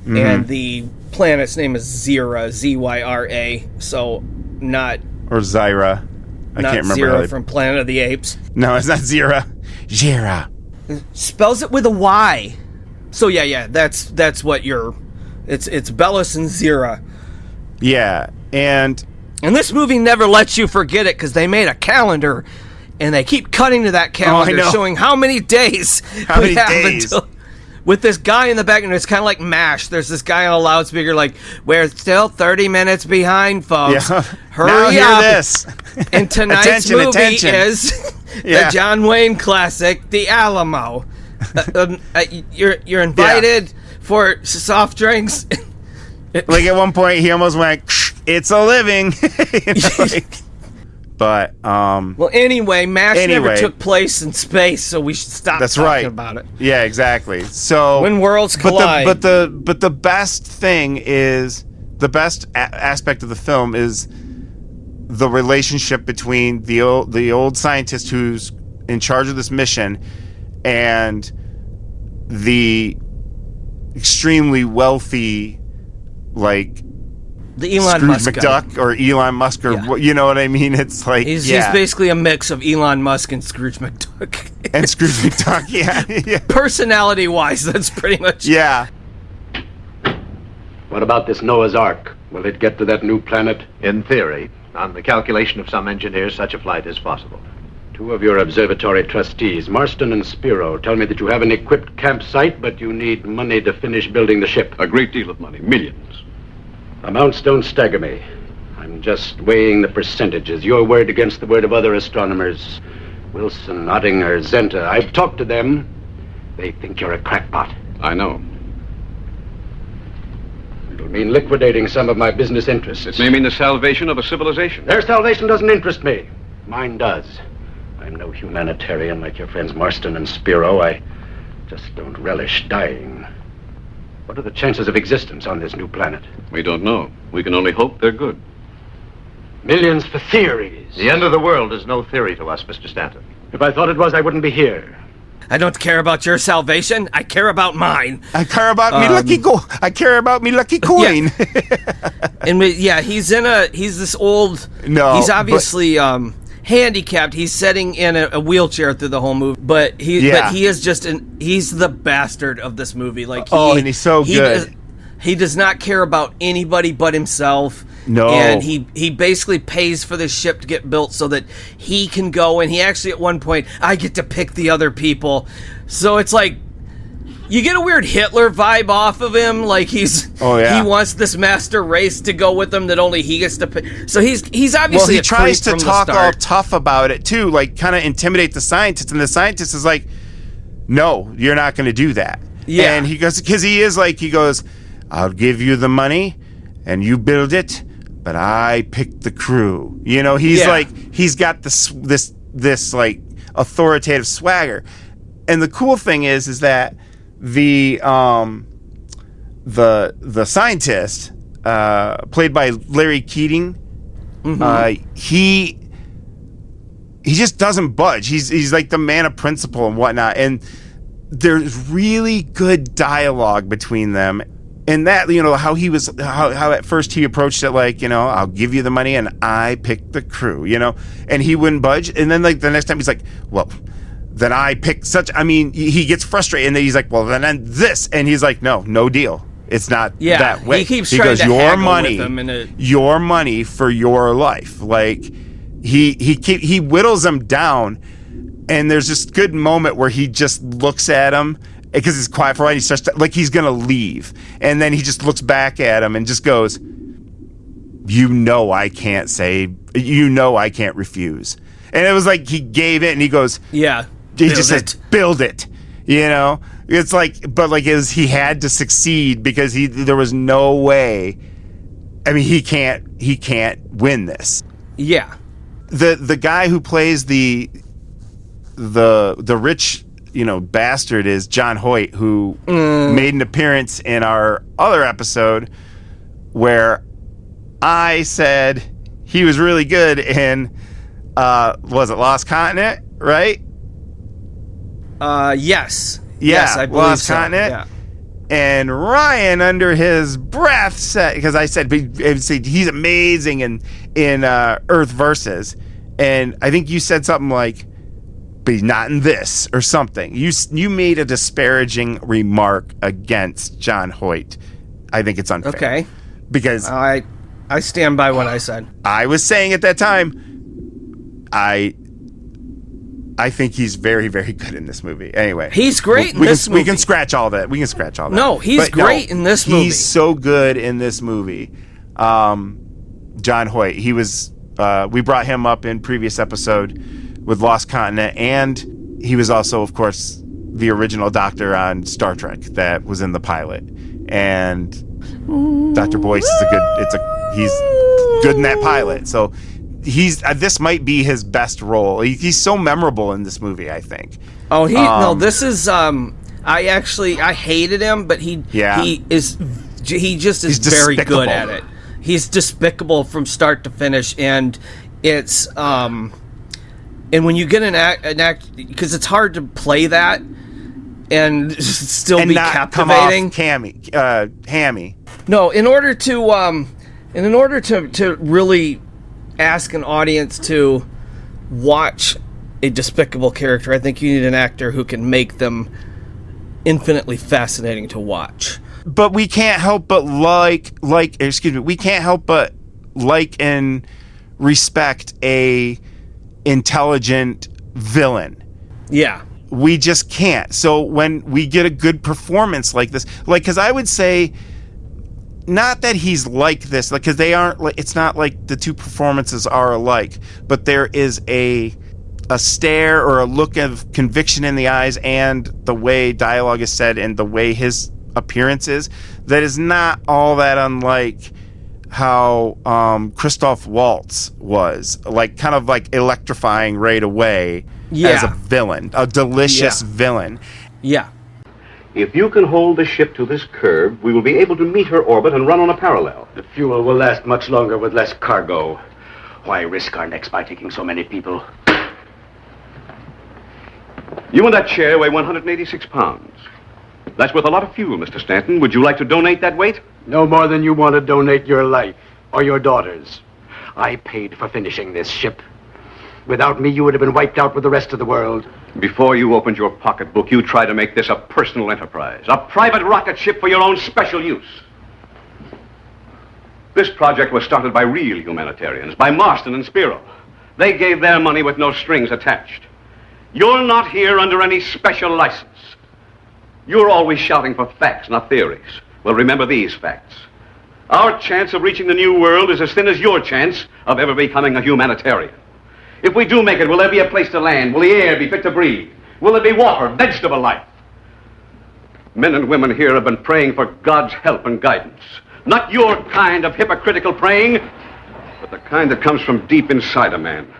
and the planet's name is Zyra, Zyra. So not. Or Zyra. I can't remember. Zyra from Planet of the Apes. No, it's not Zyra. Zyra. Spells it with a Y. So yeah, that's what it's Bellis and Zyra. Yeah, and this movie never lets you forget it because they made a calendar and they keep cutting to that calendar showing how many days we have until. With this guy in the background, it's kind of like MASH. There's this guy on a loudspeaker like, we're still 30 minutes behind, folks. Yeah. Hurry now up. Hear this. And tonight's movie is the John Wayne classic, The Alamo. You're invited for soft drinks. Like at one point, he almost went, it's a living. But well, anyway, MASH never took place in space, so we should stop talking about it. Yeah, exactly. So when worlds collide. But the best thing is the best aspect of the film is the relationship between the old scientist who's in charge of this mission and the extremely wealthy, like, the Elon Scrooge Musk McDuck guy. or Elon Musk or you know what I mean? It's like he's basically a mix of Elon Musk and Scrooge McDuck. And Scrooge McDuck, yeah. Personality wise, that's pretty much. Yeah. What about this Noah's Ark? Will it get to that new planet? In theory. On the calculation of some engineers, such a flight is possible. Two of your observatory trustees, Marston and Spiro, tell me that you have an equipped campsite, but you need money to finish building the ship. A great deal of money. Millions. Amounts don't stagger me. I'm just weighing the percentages. Your word against the word of other astronomers. Wilson, Ottinger, Zenta. I've talked to them. They think you're a crackpot. I know. It'll mean liquidating some of my business interests. It may mean the salvation of a civilization. Their salvation doesn't interest me. Mine does. I'm no humanitarian like your friends Marston and Spiro. I just don't relish dying. What are the chances of existence on this new planet? We don't know. We can only hope they're good. Millions for theories. The end of the world is no theory to us, Mr. Stanton. If I thought it was, I wouldn't be here. I don't care about your salvation. I care about mine. I care about me lucky I care about me lucky coin. Yeah. And he's this old. No, he's obviously handicapped. He's sitting in a wheelchair through the whole movie, but he is just he's the bastard of this movie. Like, and he's so good. He does not care about anybody but himself. No. And he basically pays for this ship to get built so that he can go, and he actually at one point, I get to pick the other people. So it's like, you get a weird Hitler vibe off of him, like he wants this master race to go with him that only he gets to pick. So he's obviously he tries to talk all start. tough about it too, like kind of intimidate the scientist, and the scientist is like, no, you're not going to do that. Yeah. And he goes, because he goes, I'll give you the money and you build it, but I picked the crew. You know, he's like, he's got this like authoritative swagger. And the cool thing is that the scientist, played by Larry Keating, he just doesn't budge. He's like the man of principle and whatnot. And there's really good dialogue between them. And that, you know, how at first he approached it like, you know, I'll give you the money and I picked the crew, you know, and he wouldn't budge. And then like the next time he's like, well, then I picked he gets frustrated, and then he's like, well, then this. And he's like, no deal. It's not that way. He keeps trying to haggle with him your money for your life. Like he whittles him down, and there's this good moment where he just looks at him, because it's quiet for a while, and he starts to, like he's gonna leave, and then he just looks back at him and just goes, I can't refuse. And it was like he gave it, and he goes, he just says, build it, you know. It's like, but like he had to succeed, because there was no way. I mean, he can't win this. Yeah. The guy who plays the rich, you know, bastard is John Hoyt, who made an appearance in our other episode where I said he was really good in, was it Lost Continent, right? Yes. Yeah, yes, I believe Lost so. Continent. Yeah. And Ryan, under his breath, said, because I said he's amazing in Earth Versus, and I think you said something like, but he's not in this or something. You made a disparaging remark against John Hoyt. I think it's unfair. Okay. Because I stand by what I said. I was saying at that time, I think he's very, very good in this movie. Anyway, he's great in this movie. We can scratch all that. No, he's great in this movie. He's so good in this movie. John Hoyt. He was. We brought him up in previous episode with Lost Continent, and he was also, of course, the original Doctor on Star Trek that was in the pilot. And Dr. Boyce is he's good in that pilot. So he's this might be his best role. He's so memorable in this movie, I think. Oh, this is I hated him, but he just is very good at it. He's despicable from start to finish, and it's and when you get an act, because it's hard to play that and still be captivating. Hammy. No, in order to really ask an audience to watch a despicable character, I think you need an actor who can make them infinitely fascinating to watch. But we can't help but we can't help but like and respect a intelligent villain. Yeah. We just can't. So when we get a good performance like this, because I would say, not that he's like this, because they aren't, it's not like the two performances are alike, but there is a stare or a look of conviction in the eyes, and the way dialogue is said and the way his appearance is, that is not all that unlike how Christoph Waltz was, kind of electrifying right away as a villain, a delicious villain. Yeah. If you can hold the ship to this curve, we will be able to meet her orbit and run on a parallel. The fuel will last much longer with less cargo. Why risk our necks by taking so many people? You and that chair weigh 186 pounds. That's worth a lot of fuel, Mr. Stanton. Would you like to donate that weight? No more than you want to donate your life or your daughter's. I paid for finishing this ship. Without me, you would have been wiped out with the rest of the world. Before you opened your pocketbook, you tried to make this a personal enterprise, a private rocket ship for your own special use. This project was started by real humanitarians, by Marston and Spiro. They gave their money with no strings attached. You're not here under any special license. You're always shouting for facts, not theories. Well, remember these facts. Our chance of reaching the new world is as thin as your chance of ever becoming a humanitarian. If we do make it, will there be a place to land? Will the air be fit to breathe? Will there be water, vegetable life? Men and women here have been praying for God's help and guidance. Not your kind of hypocritical praying, but the kind that comes from deep inside a man.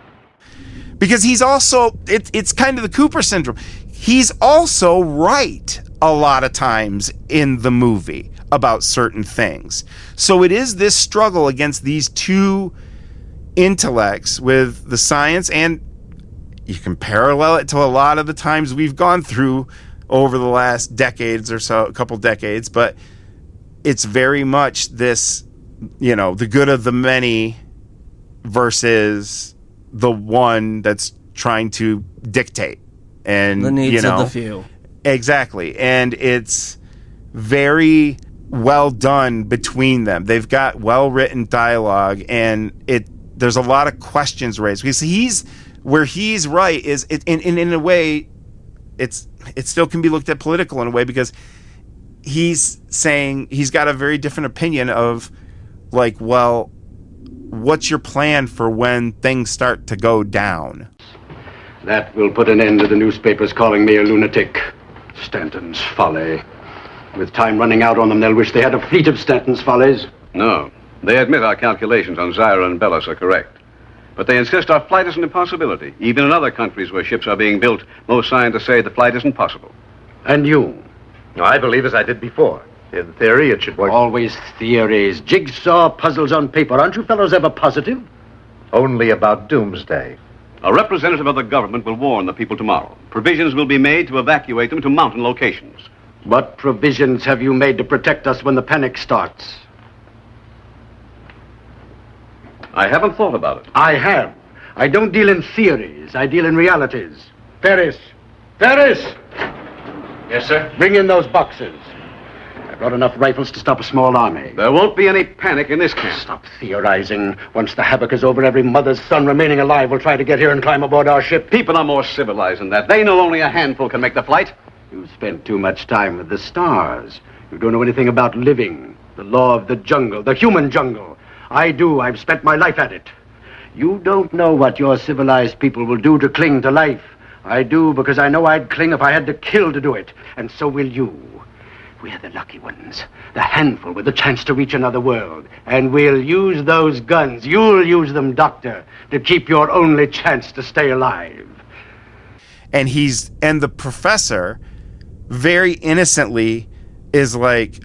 Because he's also, it's kind of the Cooper syndrome. He's also right a lot of times in the movie about certain things. So it is this struggle against these two intellects with the science, and you can parallel it to a lot of the times we've gone through over the last decades or so, a couple decades, but it's very much this, the good of the many versus the one that's trying to dictate and the needs of the few. Exactly. And it's very well done between them. They've got well-written dialogue, and there's a lot of questions raised, because he's right is in a way it still can be looked at political in a way, because he's saying he's got a very different opinion of what's your plan for when things start to go down? That will put an end to the newspapers calling me a lunatic. Stanton's folly. With time running out on them, they'll wish they had a fleet of Stanton's follies. No. They admit our calculations on Zyra and Bellis are correct. But they insist our flight is an impossibility. Even in other countries where ships are being built, most scientists say the flight isn't possible. And you? I believe as I did before. In theory, it should work. Always theories. Jigsaw puzzles on paper. Aren't you fellows ever positive? Only about doomsday. A representative of the government will warn the people tomorrow. Provisions will be made to evacuate them to mountain locations. What provisions have you made to protect us when the panic starts? I haven't thought about it. I have. I don't deal in theories. I deal in realities. Ferris! Ferris! Yes, sir? Bring in those boxes. I brought enough rifles to stop a small army. There won't be any panic in this camp. Stop theorizing. Once the havoc is over, every mother's son remaining alive will try to get here and climb aboard our ship. People are more civilized than that. They know only a handful can make the flight. You spent too much time with the stars. You don't know anything about living, the law of the jungle, the human jungle. I do. I've spent my life at it. You don't know what your civilized people will do to cling to life. I do, because I know I'd cling if I had to kill to do it. And so will you. We're the lucky ones, the handful with the chance to reach another world. And we'll use those guns, you'll use them, Doctor, to keep your only chance to stay alive. And the professor very innocently is like,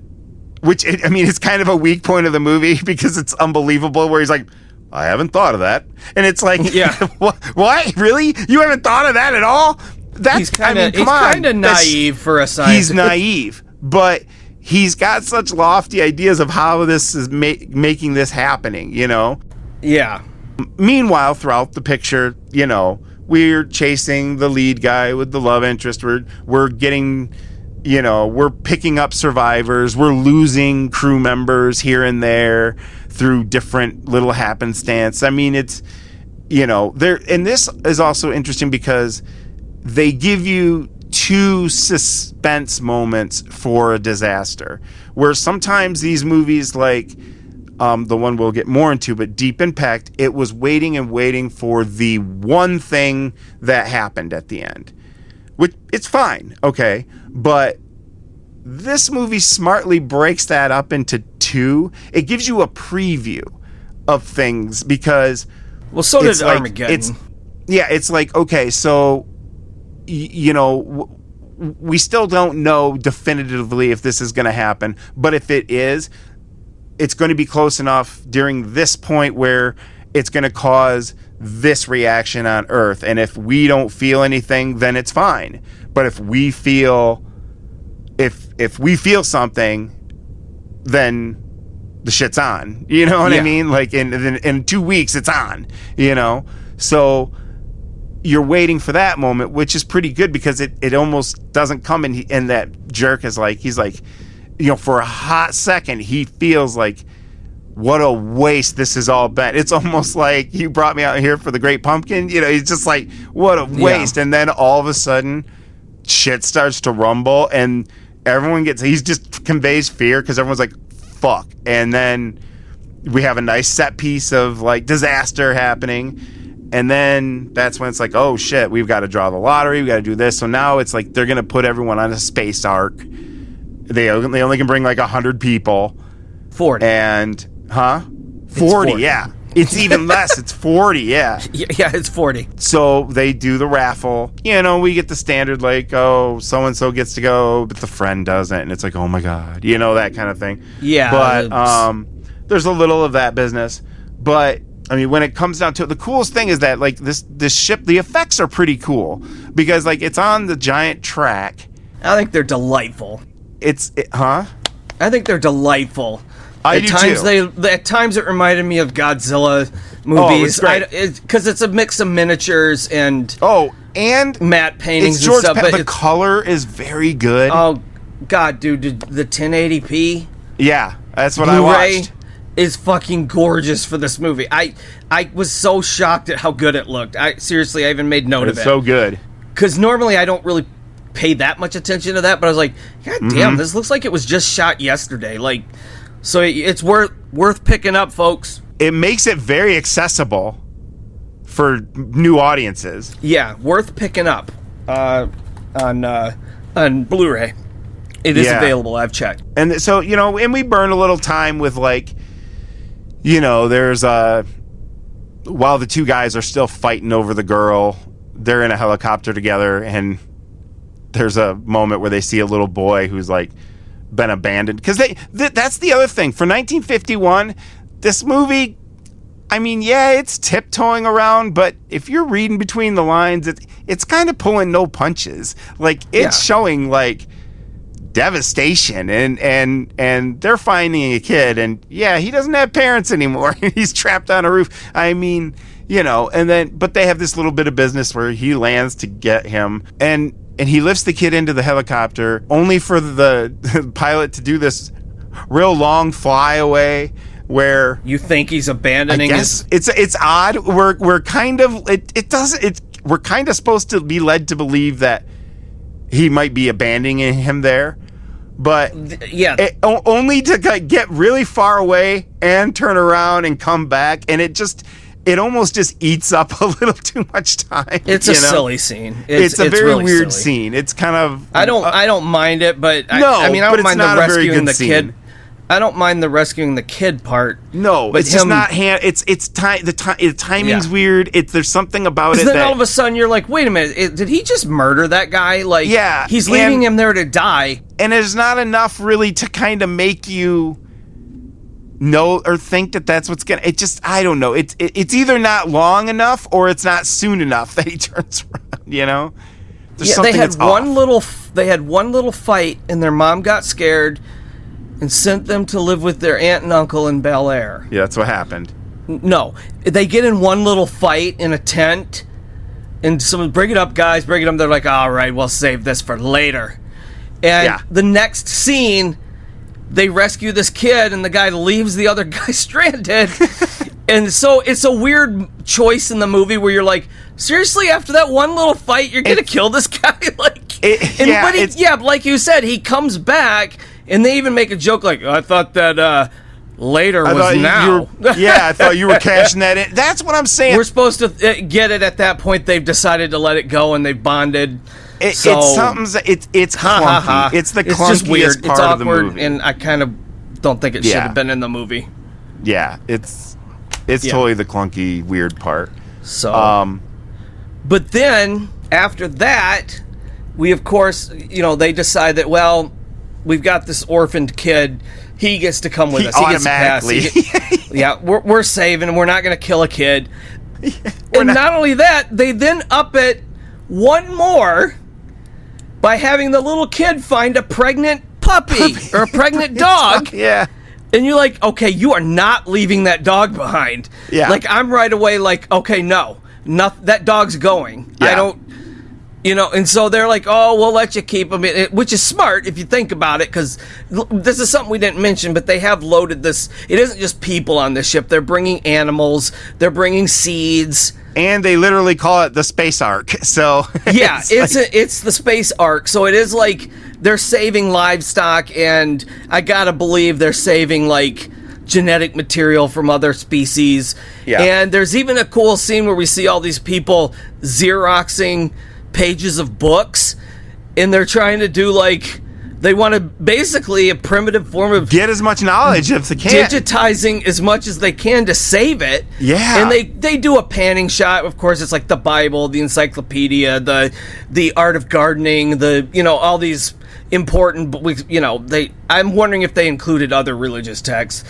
it's kind of a weak point of the movie because it's unbelievable where he's like, I haven't thought of that. And it's like, yeah. What? Really? You haven't thought of that at all? He's kind of naive for a scientist. He's naive, but he's got such lofty ideas of how this is making this happening, you know? Yeah. Meanwhile, throughout the picture, you know, we're chasing the lead guy with the love interest. We're getting, you know, we're picking up survivors. We're losing crew members here and there through different little happenstance. I mean, it's, you know, and this is also interesting because they give you two suspense moments for a disaster, where sometimes these movies, like the one we'll get more into, but Deep Impact, it was waiting and waiting for the one thing that happened at the end, which it's fine, okay, but this movie smartly breaks that up into two. It gives you a preview of things because, well, so did Armageddon. It's like, okay, so you know, we still don't know definitively if this is going to happen, but if it is, it's going to be close enough during this point where it's going to cause this reaction on Earth. And if we don't feel anything, then it's fine. But if we feel something, then the shit's on. You know what I mean? Like in 2 weeks, it's on. You know, so you're waiting for that moment, which is pretty good because it almost doesn't come in. And that jerk is like, he's like, you know, for a hot second, he feels like, what a waste this has all been. It's almost like you brought me out here for the Great Pumpkin. You know, he's just like, what a waste. And then all of a sudden, shit starts to rumble and everyone he just conveys fear because everyone's like, fuck. And then we have a nice set piece of like disaster happening. And then that's when it's like, oh shit, we've got to draw the lottery. We got to do this. So now it's like, they're going to put everyone on a space ark. They only can bring like 100 people. 40. And, 40, yeah. It's even less. It's 40, yeah. Yeah, it's 40. So they do the raffle. You know, we get the standard like, oh, so-and-so gets to go, but the friend doesn't. And it's like, oh my God. You know, that kind of thing. Yeah. But there's a little of that business. But, I mean, when it comes down to it, the coolest thing is that, like, this ship, the effects are pretty cool. Because, like, it's on the giant track. I think they're delightful. I think they're delightful. At times it reminded me of Godzilla movies. Because it's a mix of miniatures and matte paintings and stuff. But the color is very good. Oh, God, dude, the 1080p. Yeah, that's what Blu-ray I watched. Is fucking gorgeous for this movie. I was so shocked at how good it looked. I even made note of it. It's so good. Because normally I don't really pay that much attention to that, but I was like, God damn, this looks like it was just shot yesterday. Like, so it's worth picking up, folks. It makes it very accessible for new audiences. Yeah, worth picking up on Blu-ray. It is available. I've checked. And so, you know, and we burn a little time with, like, you know, there's while the two guys are still fighting over the girl, they're in a helicopter together, and there's a moment where they see a little boy who's like been abandoned. Because that's the other thing. For 1951, this movie, I mean, yeah, it's tiptoeing around, but if you're reading between the lines, it's kind of pulling no punches. Like, it's showing, like, devastation, and they're finding a kid, and he doesn't have parents anymore. He's trapped on a roof. I mean, you know, but they have this little bit of business where he lands to get him, and he lifts the kid into the helicopter, only for the pilot to do this real long flyaway where you think he's abandoning. I guess it's odd. We're kind of we're kind of supposed to be led to believe that he might be abandoning him there, but only to get really far away and turn around and come back, and it almost just eats up a little too much time. It's a silly scene. It's a very really weird silly scene. It's kind of I don't mind it, but I don't mind the rescuing the kid. I don't mind the rescuing the kid part. No, but it's just not. The timing's weird. There's something about it. Then all of a sudden you're like, wait a minute, did he just murder that guy? Like, yeah, he's leaving him there to die. And there's not enough really to kind of make you know or think that that's what's gonna. It just, I don't know. It's either not long enough or it's not soon enough that he turns around. You know, there's something that's off. They had one little fight, and their mom got scared and sent them to live with their aunt and uncle in Bel Air. Yeah, that's what happened. No, they get in one little fight in a tent, and someone, bring it up, guys, bring it up. They're like, all right, we'll save this for later. And the next scene, they rescue this kid, and the guy leaves the other guy stranded. And so it's a weird choice in the movie where you're like, seriously, after that one little fight, you're going to kill this guy? Like you said, he comes back, and they even make a joke like, I thought that later was now. I thought you were cashing that in. That's what I'm saying. We're supposed to get it at that point. They've decided to let it go, and they've bonded. It's something. It's clunky. It's the clunkiest just weird. part of the movie, and I kind of don't think it should have been in the movie. Yeah, it's totally the clunky, weird part. So, but then after that, we of course, they decide that we've got this orphaned kid. He gets to come with us. Automatically. He gets to pass. We're saving. We're not going to kill a kid. Not only that, they then up it one more by having the little kid find a pregnant puppy or a pregnant dog. Yeah. And you're like, okay, you are not leaving that dog behind. Yeah. Like, I'm right away like, okay, no, that dog's going. Yeah. I don't, and so they're like, oh, we'll let you keep him, which is smart if you think about it, because this is something we didn't mention, but they have loaded this. It isn't just people on this ship. They're bringing animals. They're bringing seeds. And they literally call it the space ark. So yeah, it's the space ark. So it is like they're saving livestock, and I gotta believe they're saving like genetic material from other species. Yeah. And there's even a cool scene where we see all these people Xeroxing pages of books, and they're trying to do they want to basically a primitive form of get as much knowledge as they can, digitizing as much as they can to save it. Yeah, and they do a panning shot. Of course, it's like the Bible, the encyclopedia, the art of gardening, all these important. I'm wondering if they included other religious texts,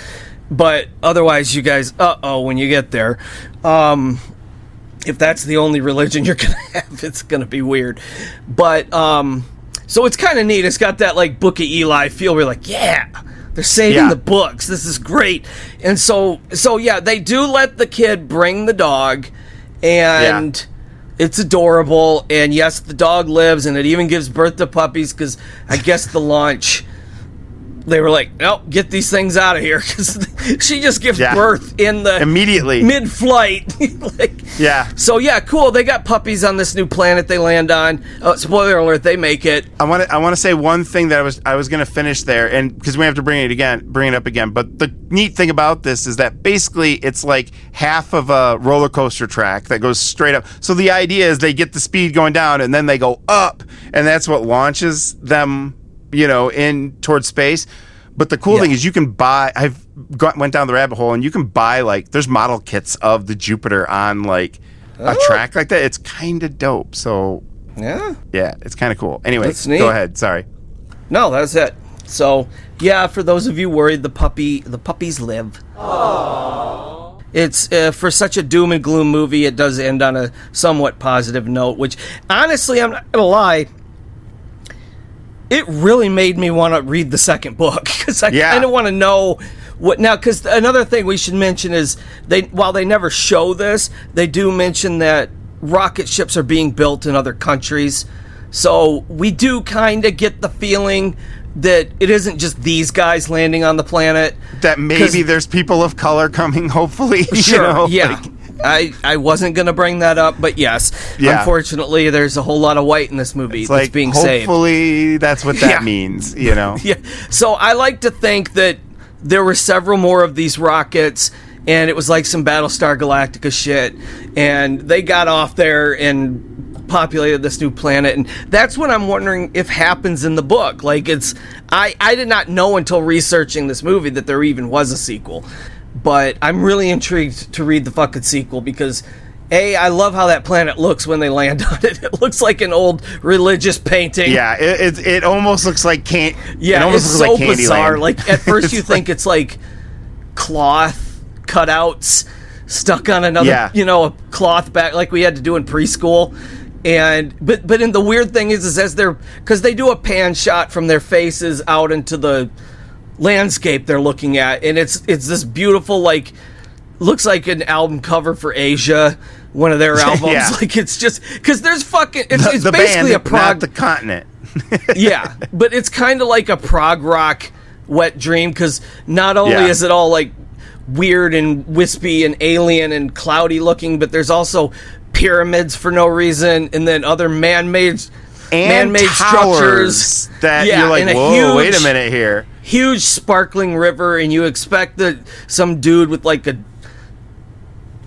but otherwise, you guys, when you get there, if that's the only religion you're gonna have, it's gonna be weird. But so it's kind of neat. It's got that Book of Eli feel. We're like, yeah, they're saving the books. This is great. And so yeah, they do let the kid bring the dog, and it's adorable. And yes, the dog lives, and it even gives birth to puppies, because I guess the launch, they were like, no, get these things out of here, because she just gives birth in the immediately mid-flight. So yeah, cool. They got puppies on this new planet they land on. Spoiler alert, they make it. I want to say one thing that I was going to finish there, and because we have to bring it up again. But the neat thing about this is that basically it's like half of a roller coaster track that goes straight up. So the idea is they get the speed going down, and then they go up, and that's what launches them, in towards space. But the cool thing is you can buy. Went down the rabbit hole, and you can buy there's model kits of the Jupiter on a track like that. It's kind of dope. So yeah, it's kind of cool. Anyway, go ahead. Sorry. No, that's it. So yeah, for those of you worried, the puppies live. Aww. It's for such a doom and gloom movie, it does end on a somewhat positive note. Which honestly, I'm not gonna lie, it really made me want to read the second book, because I kind of want to know what now. Because another thing we should mention is while they never show this, they do mention that rocket ships are being built in other countries. So we do kind of get the feeling that it isn't just these guys landing on the planet. That maybe there's people of color coming, hopefully. Sure, I wasn't going to bring that up, but yes. Unfortunately, there's a whole lot of white in this movie that's being saved. Hopefully that's what that means, Yeah. So I like to think that there were several more of these rockets, and it was like some Battlestar Galactica shit, and they got off there and populated this new planet, and that's what I'm wondering if happens in the book. Like, I did not know until researching this movie that there even was a sequel, but I'm really intrigued to read the fucking sequel because I love how that planet looks when they land on it. It looks like an old religious painting. Yeah, it almost looks like Yeah, it's so bizarre. Like, at first you think it's like cloth cutouts stuck on another, a cloth back like we had to do in preschool. And but in the weird thing is as because they do a pan shot from their faces out into the landscape they're looking at, and it's this beautiful, like, looks like an album cover for Asia, one of their albums. Yeah. Like, it's just because there's fucking it's the basically band, a prog, not the continent. yeah, but it's kind of like a prog rock wet dream because not only is it all like weird and wispy and alien and cloudy looking, but there's also pyramids for no reason, and then other man-made structures that you're like, whoa, wait a minute here. Huge sparkling river, and you expect that some dude with like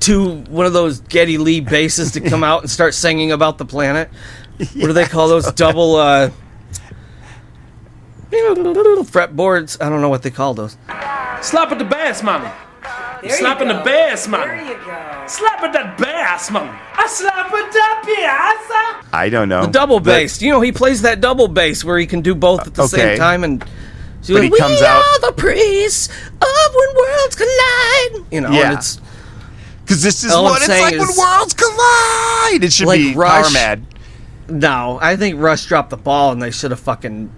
one of those Geddy Lee basses to come out and start singing about the planet. What do they call those double fretboards? I don't know what they call those. Slap at the bass, mama. Slapping the bass, mama. There you go. Slap at that bass, mama. I slap at that bass. I don't know. The double bass. He plays that double bass where he can do both at the same time, and so he comes we out. are the priests of when worlds collide. And it's because this is what it's like when worlds collide. It should like be Rush. Power Mad. No, I think Rush dropped the ball, and they should have fucking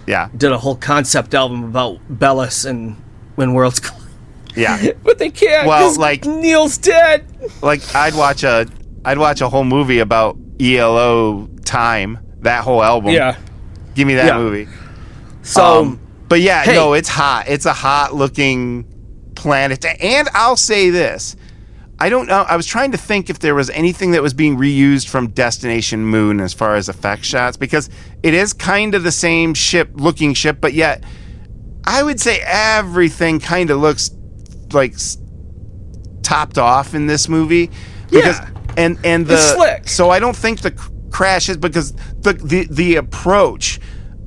did a whole concept album about Bellis and when worlds collide. Yeah, but they can't. Well, like Neil's dead. Like I'd watch a whole movie about ELO Time, that whole album. Yeah, give me that movie. So, but yeah, no, it's hot. It's a hot looking planet, and I'll say this: I don't know. I was trying to think if there was anything that was being reused from Destination Moon as far as effect shots, because it is kind of the same looking ship, but yet I would say everything kind of looks like topped off in this movie because and the it's slick. So I don't think the crash is because the approach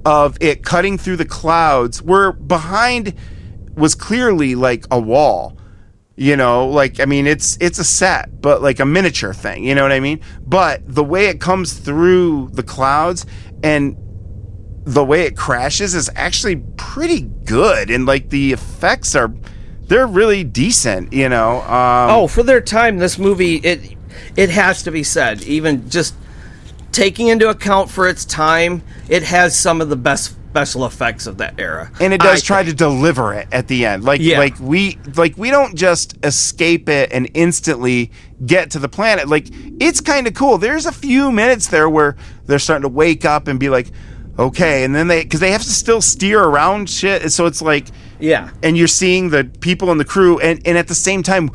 of it cutting through the clouds where behind was clearly like a wall, like, I mean, it's a set, but like a miniature thing, you know what I mean? But the way it comes through the clouds and the way it crashes is actually pretty good, and like the effects they're really decent, for their time, this movie, it has to be said, even just taking into account for its time, it has some of the best special effects of that era. And it does try to deliver it at the end. Like we don't just escape it and instantly get to the planet. Like, it's kind of cool. There's a few minutes there where they're starting to wake up and be like, okay, and then because they have to still steer around shit, so it's like, and you're seeing the people in the crew, and at the same time,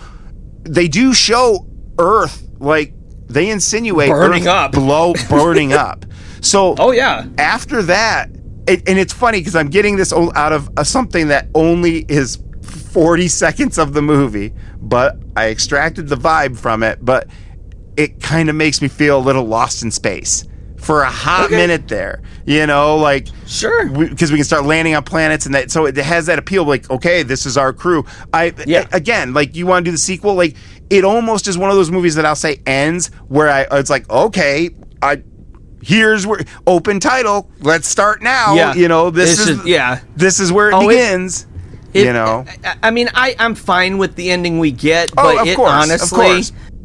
they do show Earth, like, they insinuate burning Earth up, burning up. So, after that, and it's funny because I'm getting this out of something that only is 40 seconds of the movie, but I extracted the vibe from it, but it kind of makes me feel a little lost in space for a hot minute there, like, sure, because we can start landing on planets, and that, so it has that appeal, like, okay, this is our crew. Again, like, you want to do the sequel, like, it almost is one of those movies that I'll say ends where it's like, okay, here's where open title, let's start now. This is where it begins. I mean, I'm fine with the ending we get, but honestly,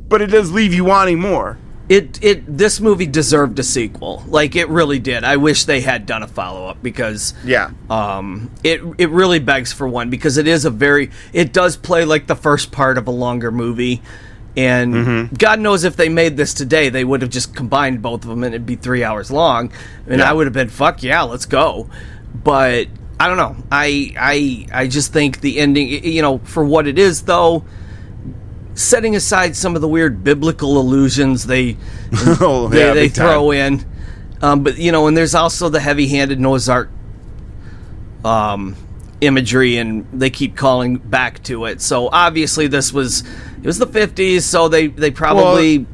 but it does leave you wanting more. This movie deserved a sequel. Like, it really did. I wish they had done a follow-up because it really begs for one, because it does play like the first part of a longer movie, and God knows if they made this today, they would have just combined both of them and it'd be 3 hours long, and I would have been, fuck yeah, let's go. But I don't know. I just think the ending, for what it is, though, setting aside some of the weird biblical allusions they throw in, but and there's also the heavy-handed Noah's Ark imagery, and they keep calling back to it. So obviously it was the 50s, so they probably... Well,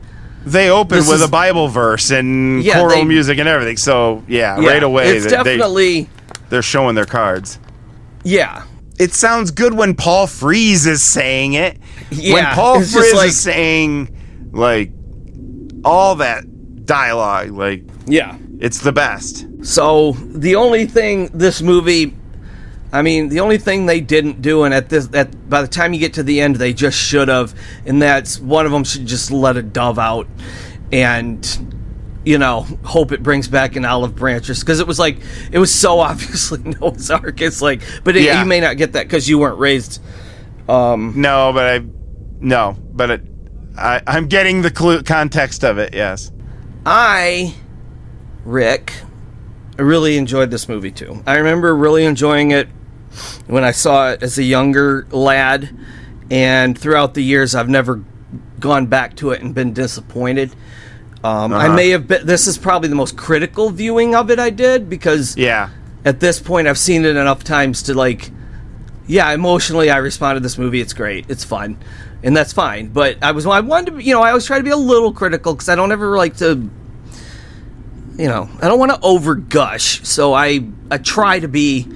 they open with a Bible verse and choral music and everything. So, right away, it's definitely... they're showing their cards. Yeah. It sounds good when Paul Frees is saying it. Yeah, when Paul Frees is saying, like, all that dialogue, like... Yeah. It's the best. So, the only thing this movie... I mean, the only thing they didn't do, and by the time you get to the end, they just should have, and that's one of them should just let a dove out and, hope it brings back an olive branch, because it was so obviously Noah's Ark. It's like, but you may not get that because you weren't raised. I'm getting the context of it. Yes, Rick, I really enjoyed this movie too. I remember really enjoying it when I saw it as a younger lad, and throughout the years I've never gone back to it and been disappointed. I may have been... This is probably the most critical viewing of it I did, because at this point I've seen it enough times to, like... Yeah, emotionally I responded to this movie. It's great. It's fun. And that's fine. But I wanted to... I always try to be a little critical, because I don't ever like to... I don't want to over-gush. So I try to be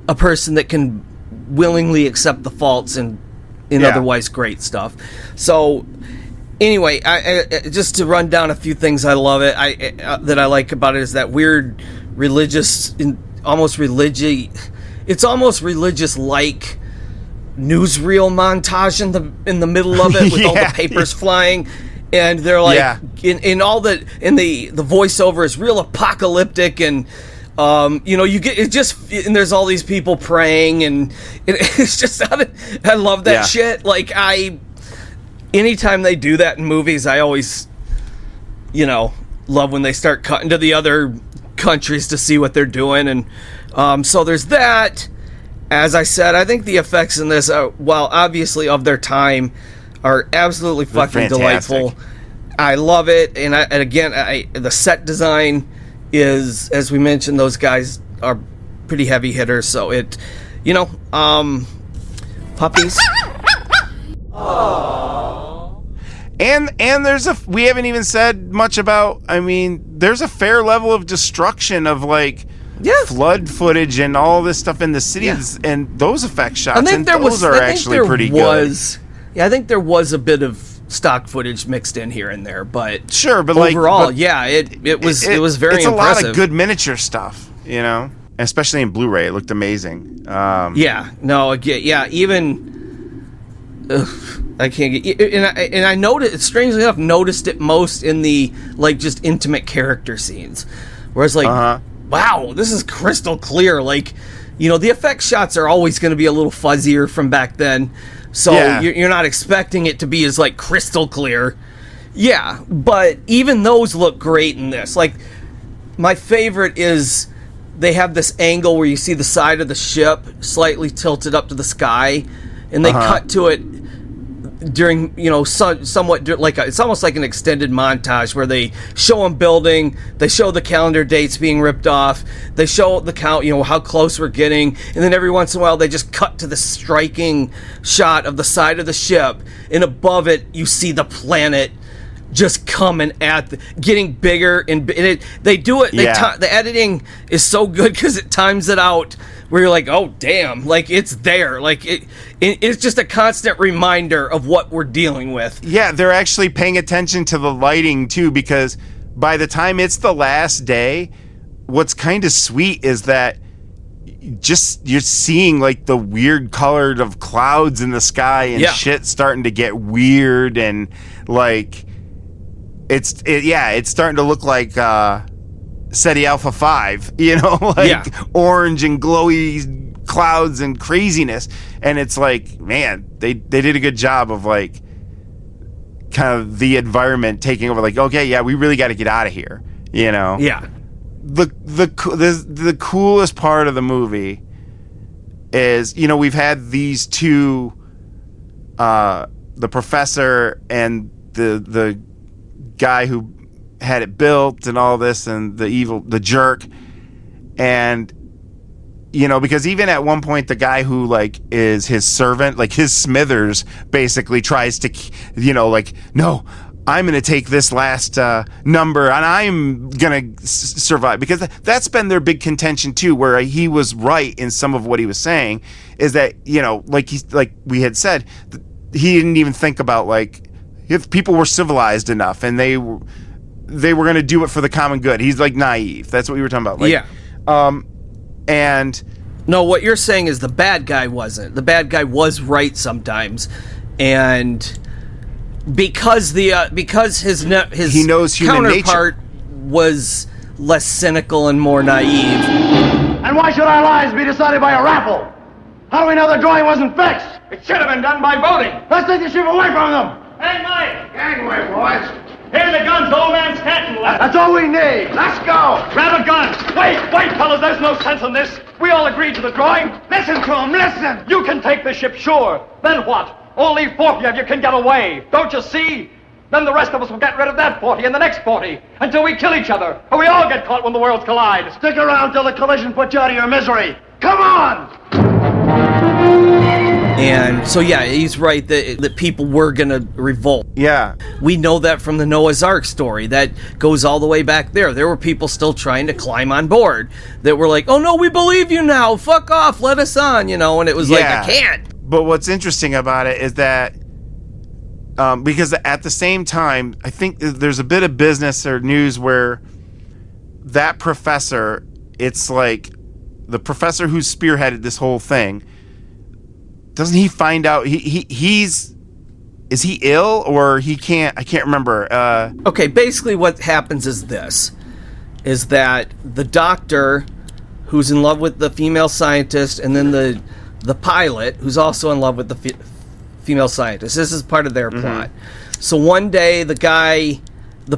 a person that can willingly accept the faults in otherwise great stuff. So... Anyway, just to run down a few things I love it. That I like about it is that weird religious, almost religious. It's almost religious-like newsreel montage in the middle of it with all the papers flying, and they're like in the voiceover is real apocalyptic, and you get it just, and there's all these people praying, and it's just I love that shit. Like anytime they do that in movies, I always, love when they start cutting to the other countries to see what they're doing. And so there's that. As I said, I think the effects in this, while obviously of their time, are absolutely fucking delightful. I love it. And again, the set design is, as we mentioned, those guys are pretty heavy hitters. So it, puppies. And we haven't even said much about, there's a fair level of destruction of flood footage and all this stuff in the cities and those effect shots, those are actually pretty good. Yeah, I think there was a bit of stock footage mixed in here and there, but sure, but overall, it was very impressive. It's a lot of good miniature stuff, especially in Blu-ray. It looked amazing. I can't get, and I noticed, strangely enough, noticed it most in the just intimate character scenes, where it's wow, this is crystal clear. The effect shots are always going to be a little fuzzier from back then, so you're not expecting it to be as crystal clear. Yeah, but even those look great in this. My favorite is they have this angle where you see the side of the ship slightly tilted up to the sky, and they cut to it during, somewhat it's almost like an extended montage where they show them building, they show the calendar dates being ripped off, they show the count, how close we're getting, and then every once in a while they just cut to the striking shot of the side of the ship, and above it you see the planet just coming getting bigger, and they do it. The editing is so good because it times it out where you're like, oh damn, it's there, it's just a constant reminder of what we're dealing with. Yeah, they're actually paying attention to the lighting too, because by the time it's the last day, what's kind of sweet is that you're seeing the weird colored of clouds in the sky and shit starting to get weird, and it's starting to look like SETI Alpha 5, orange and glowy clouds and craziness. And it's man, they did a good job of kind of the environment taking over. Okay, yeah, we really got to get out of here, Yeah. The coolest part of the movie is, we've had these two, the professor and the guy who had it built and all this, and the jerk, and You know, because even at one point, the guy who, like, is his servant, like, his Smithers, basically tries to, you know, like, no, I'm going to take this last number, and I'm going to survive. Because that's been their big contention, too, where he was right in some of what he was saying, is that, you know, like we had said, he didn't even think about, like, if people were civilized enough, and they were going to do it for the common good. He's, like, naive. That's what we were talking about. Like, yeah. And no, what you're saying is the bad guy wasn't. The bad guy was right sometimes, and because his he knows human counterpart was less cynical and more naive. And why should our lives be decided by a raffle? How do we know the drawing wasn't fixed? It should have been done by voting. Let's take the ship away from them. Hey, Mike! Gangway, boys. Here are the guns old man Stanton left. That's all we need. Let's go. Grab a gun. Wait, fellas, there's no sense in this. We all agreed to the drawing. Listen to him, listen. You can take the ship, sure. Then what? Only 40 of you can get away. Don't you see? Then the rest of us will get rid of that 40 and the next 40 until we kill each other, or we all get caught when the worlds collide. Stick around till the collision puts you out of your misery. Come on! And so, yeah, he's right that people were going to revolt. Yeah. We know that from the Noah's Ark story. That goes all the way back there. There were people still trying to climb on board that were like, oh, no, we believe you now. Fuck off. Let us on, you know. And it was like, I can't. But what's interesting about it is that because at the same time, I think there's a bit of business or news where that professor, it's like the professor who spearheaded this whole thing, doesn't he find out is he ill or he can't? I can't remember. Okay, basically what happens is this, is that the doctor who's in love with the female scientist and then the pilot who's also in love with the female scientist. This is part of their plot. So one day the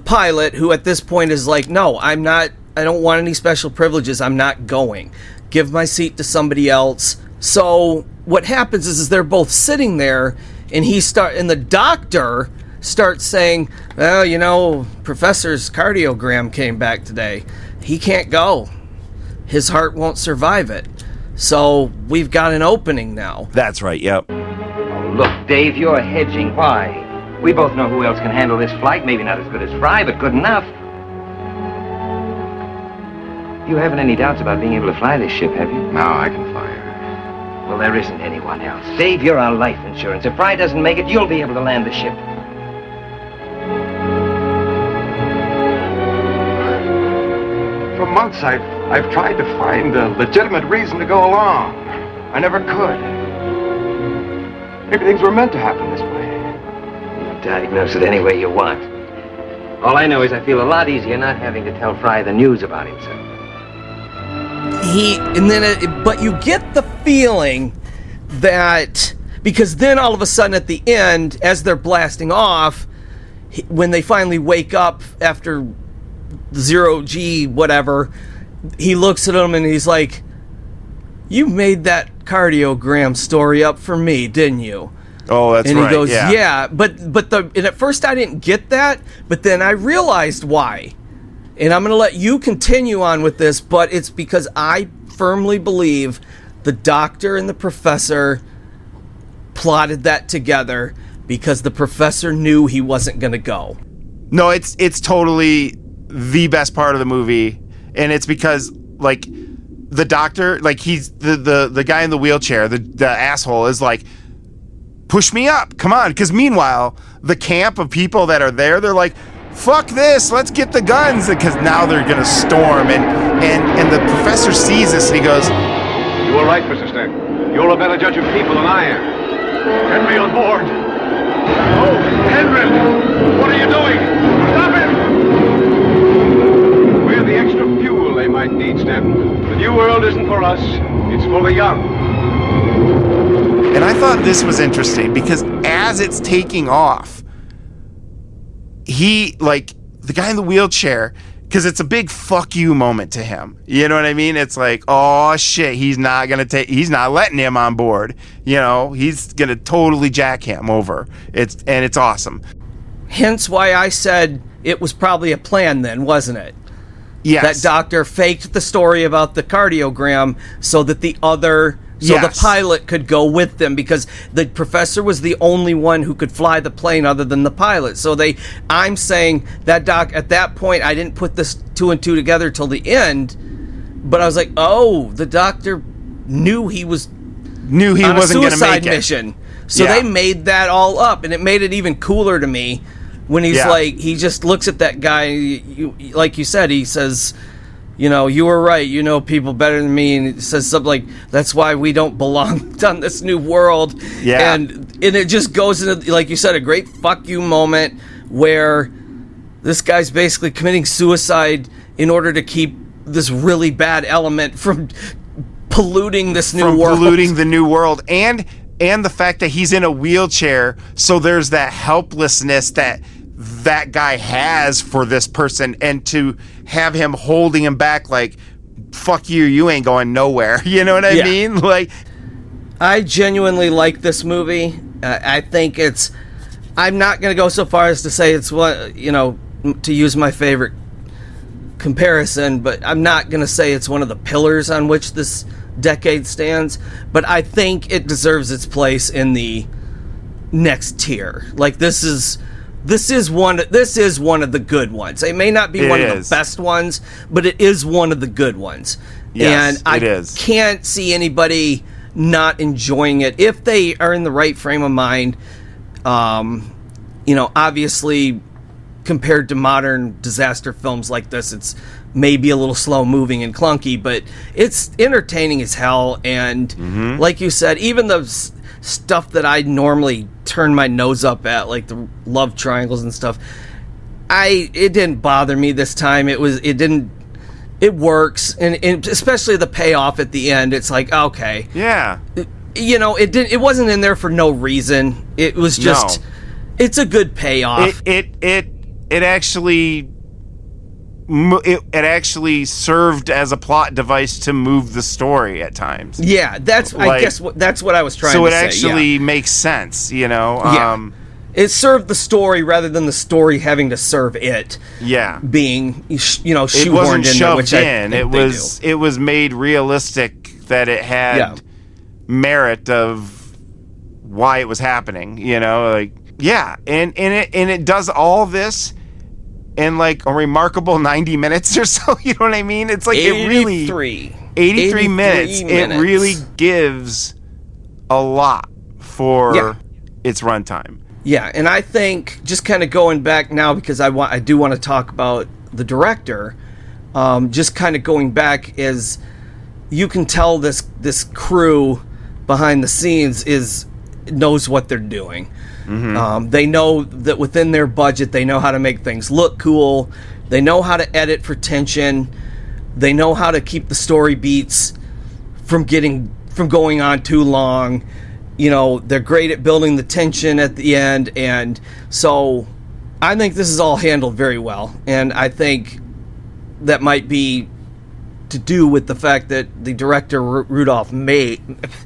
pilot, who at this point is like, no, I don't want any special privileges. I'm not going. Give my seat to somebody else. So what happens is they're both sitting there, and the doctor starts saying, well, you know, Professor's cardiogram came back today. He can't go. His heart won't survive it. So we've got an opening now. That's right, yep. Oh, look, Dave, you're hedging. Why? We both know who else can handle this flight. Maybe not as good as Fry, but good enough. You haven't any doubts about being able to fly this ship, have you? No, I can fly her. Well, there isn't anyone else. Dave, you're our life insurance. If Fry doesn't make it, you'll be able to land the ship. For months, I've tried to find a legitimate reason to go along. I never could. Maybe things were meant to happen this way. You diagnose it any way you want. All I know is I feel a lot easier not having to tell Fry the news about himself. But you get the feeling that, because then all of a sudden at the end, as they're blasting off, when they finally wake up after 0G whatever, he looks at them and he's like, you made that cardiogram story up for me, didn't you? Oh, that's right. And he goes, yeah. And at first I didn't get that, but then I realized why. And I'm going to let you continue on with this, but it's because I firmly believe the doctor and the professor plotted that together because the professor knew he wasn't going to go. No, it's totally the best part of the movie, and it's because, like, the doctor, like, he's the guy in the wheelchair, the asshole is like, push me up, come on, because meanwhile, the camp of people that are there, they're like, fuck this, let's get the guns, because now they're gonna storm, and the professor sees this and he goes, You were right, Mr. Stanton. You're a better judge of people than I am. Henry on board. Oh, Henry! What are you doing? Stop him! We're the extra fuel they might need, Stanton. The new world isn't for us. It's for the young. And I thought this was interesting because as it's taking off, he, like, the guy in the wheelchair, because it's a big fuck you moment to him. You know what I mean? It's like, oh shit, he's not letting him on board. You know, he's gonna totally jack him over. It's awesome. Hence why I said it was probably a plan then, wasn't it? Yes. That doctor faked the story about the cardiogram so that the pilot could go with them, because the professor was the only one who could fly the plane other than the pilot. So I'm saying that at that point, I didn't put this 2 and 2 together till the end, but I was like, oh, the doctor knew he wasn't going to make suicide mission. So they made that all up, and it made it even cooler to me when he's like, he just looks at that guy, like you said, he says, you were right, people better than me, and it says something like, that's why we don't belong on this new world. Yeah. And it just goes into, like you said, a great fuck you moment where this guy's basically committing suicide in order to keep this really bad element from polluting this new world. Polluting the new world, and the fact that he's in a wheelchair, so there's that helplessness that guy has for this person, and to have him holding him back like, fuck you ain't going nowhere. You know what I mean? Like, I genuinely like this movie. I think I'm not going to go so far as to say it's to use my favorite comparison, but I'm not going to say it's one of the pillars on which this decade stands, but I think it deserves its place in the next tier. Like, this is one of the good ones. It may not be one of the best ones, but it is one of the good ones. Yes, and I can't see anybody not enjoying it if they are in the right frame of mind. Obviously, compared to modern disaster films like this, it's maybe a little slow moving and clunky, but it's entertaining as hell. And like you said, even the stuff that I normally turn my nose up at, like the love triangles and stuff, it didn't bother me this time. It works, and especially the payoff at the end. It's like, okay, yeah, it wasn't in there for no reason. It was just, it's a good payoff. It actually served as a plot device to move the story at times. Yeah, that's what I was trying to say. So it actually makes sense, Yeah. It served the story rather than the story having to serve it. Yeah, being shoehorned it wasn't in shoved there, in. It was made realistic, that it had merit of why it was happening. And it does all this in like a remarkable 90 minutes or so. You know what I mean? It's like 83 minutes. It really gives a lot for its runtime. Yeah, and I think, just kind of going back now, because I do want to talk about the director, just kind of going back, is you can tell this crew behind the scenes knows what they're doing. They know that within their budget, they know how to make things look cool. They know how to edit for tension. They know how to keep the story beats from going on too long. They're great at building the tension at the end, and so I think this is all handled very well. And I think that might be to do with the fact that the director Rudolph Mattei,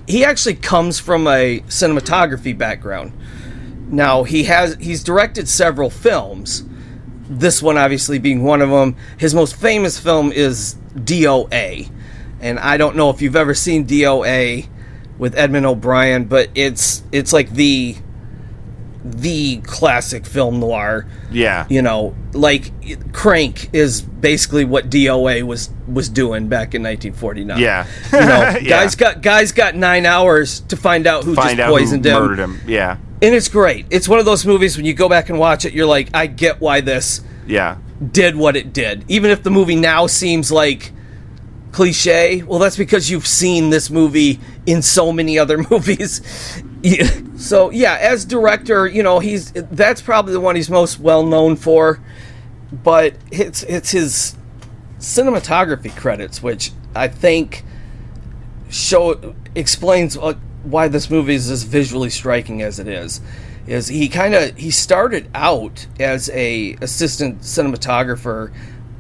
he actually comes from a cinematography background. Now, he's directed several films, this one obviously being one of them. His most famous film is DOA, and I don't know if you've ever seen DOA with Edmund O'Brien, but it's like the classic film noir. Yeah. Like Crank is basically what DOA was doing back in 1949. Yeah. Guys got 9 hours to find out who poisoned him. Murdered him. Yeah. And it's great. It's one of those movies when you go back and watch it, you're like, I get why this did what it did. Even if the movie now seems like cliche, well, that's because you've seen this movie in so many other movies. So as director, that's probably the one he's most well known for, but it's his cinematography credits, which I think explains why this movie is as visually striking as it is he started out as a assistant cinematographer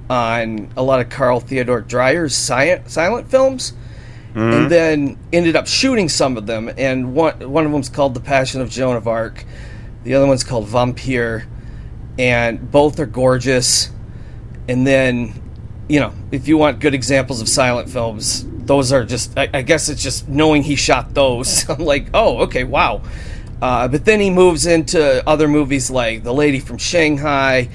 on a lot of Carl Theodor Dreyer's silent films, and then ended up shooting some of them. And one of them's called The Passion of Joan of Arc. The other one's called Vampire. and both are gorgeous. And then, if you want good examples of silent films, those are just, I guess it's just knowing he shot those. I'm like, oh, okay, wow. But then he moves into other movies like The Lady from Shanghai,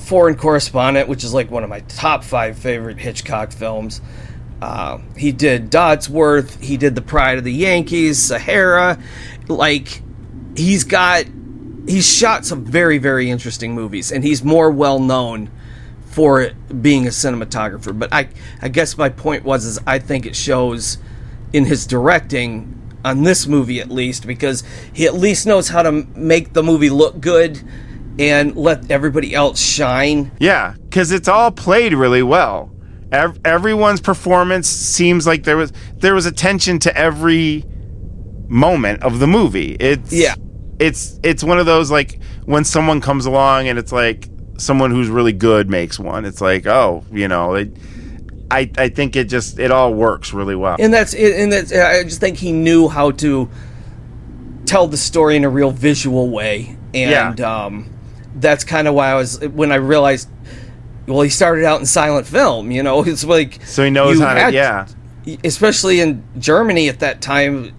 Foreign Correspondent, which is like one of my top 5 favorite Hitchcock films. He did Dodsworth. He did The Pride of the Yankees, Sahara. Like, he's shot some very, very interesting movies, and he's more well known for being a cinematographer. But I guess my point was I think it shows in his directing on this movie, at least, because he at least knows how to make the movie look good and let everybody else shine. Yeah, because it's all played really well. Everyone's performance seems like there was attention to every moment of the movie. It's one of those, like, when someone comes along and it's like someone who's really good makes one. It's like, oh, I think it all works really well. And that's it. And that's, I just think he knew how to tell the story in a real visual way. And that's kind of why when I realized, well, he started out in silent film, it's like, so he knows how to, especially in Germany at that time,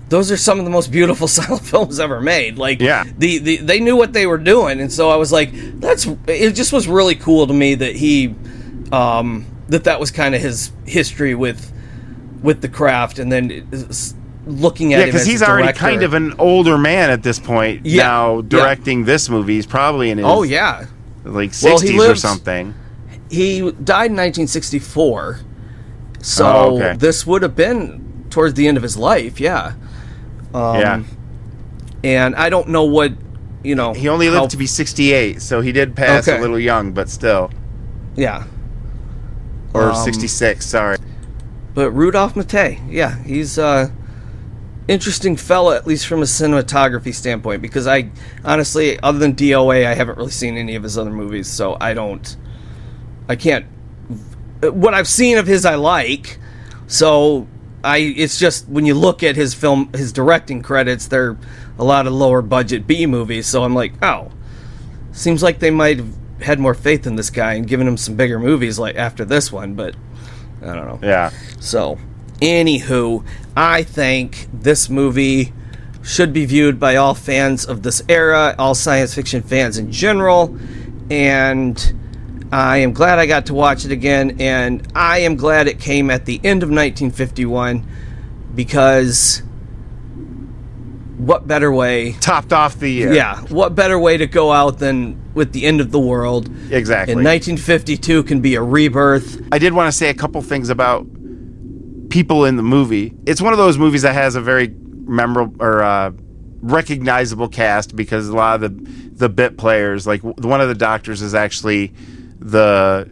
those are some of the most beautiful silent films ever made. Like, they knew what they were doing. And so I was like, it just was really cool to me that he, that was kind of his history with the craft, and then looking at him as a director. Yeah, because he's already kind of an older man at this point now, directing this movie. He's probably in his like 60s or something. He died in 1964, so this would have been towards the end of his life. And I don't know what he only lived to be 68, so he did pass a little young, but still. Or 66, sorry. But Rudolph Mattei, he's interesting fella, at least from a cinematography standpoint, because I honestly, other than DOA, I haven't really seen any of his other movies, so what I've seen of his I like, so it's just, when you look at his directing credits, they're a lot of lower budget B movies, so I'm like, oh, seems like they might have had more faith in this guy and given him some bigger movies like after this one, but I don't know. Yeah. So, anywho, I think this movie should be viewed by all fans of this era, all science fiction fans in general, and I am glad I got to watch it again, and I am glad it came at the end of 1951, because what better way... Topped off the year. Yeah, what better way to go out than with the end of the world. Exactly. And 1952 can be a rebirth. I did want to say a couple things about people in the movie. It's one of those movies that has a very memorable or recognizable cast, because a lot of the bit players, like one of the doctors is actually the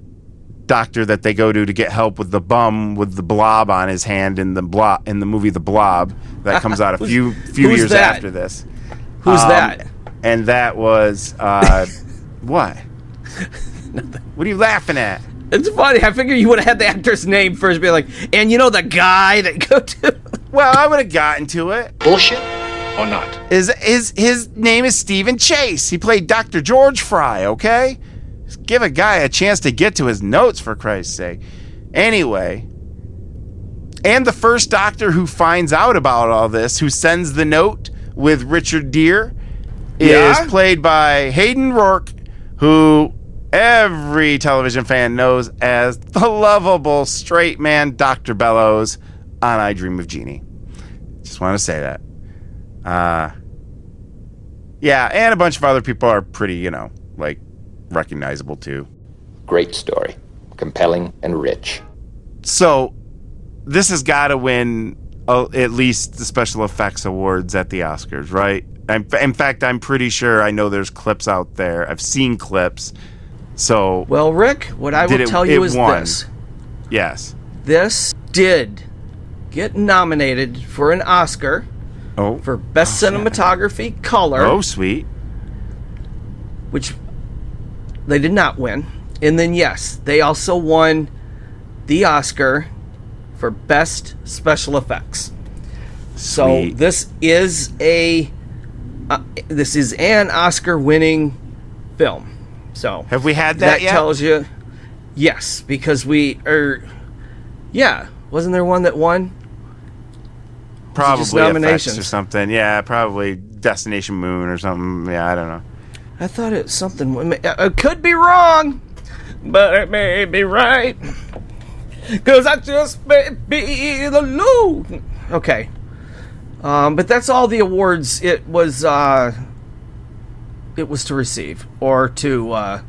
doctor that they go to get help with the bum with the blob on his hand in the movie The Blob that comes out a few years after this. Who's that? And that was what? Nothing. What are you laughing at? It's funny. I figured you would have had the actor's name first, be like, and the guy that go to. Well, I would have gotten to it. Bullshit or not? His name is Stephen Chase. He played Dr. George Fry. Okay, just give a guy a chance to get to his notes, for Christ's sake. Anyway, and the first doctor who finds out about all this, who sends the note with Richard Gere, is played by Hayden Rourke, who every television fan knows as the lovable straight man Dr. Bellows on I Dream of Jeannie. Just want to say that. And a bunch of other people are pretty, recognizable too. Great story. Compelling and rich. So, this has got to win at least the special effects awards at the Oscars, right? In fact, I'm pretty sure I know there's clips out there. I've seen clips. So, well, Rick, what I will tell you is this. Yes. This did get nominated for an Oscar for Best Cinematography Color. Oh, sweet. Which they did not win. And then, yes, they also won the Oscar for Best Special Effects. So this is an Oscar-winning film. So have we had that yet? That tells you, yes, because we are. Yeah, wasn't there one that won? Probably nominations or something. Yeah, probably Destination Moon or something. Yeah, I don't know. I thought it was something. I could be wrong, but it may be right. Because I just may be the loot. Okay. But that's all the awards it was to receive or to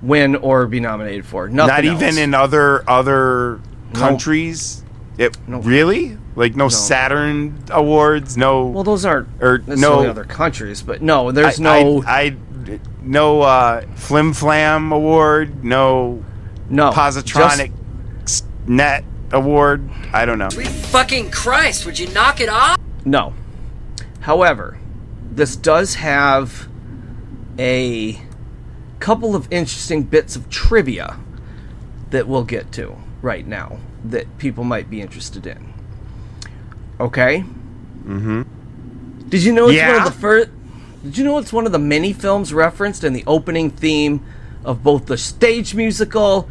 win or be nominated for. Nothing Not else. even in other countries? Really? Like no Saturn awards? No. Well, those aren't or necessarily no other countries, but no, there's no Flim Flam award, no Positronic Net award. I don't know. Sweet fucking Christ, would you knock it off? No. However, this does have a couple of interesting bits of trivia that we'll get to right now that people might be interested in. Okay? Mm-hmm. Did you know it's one of the first? Did you know it's one of the many films referenced in the opening theme of both the stage musical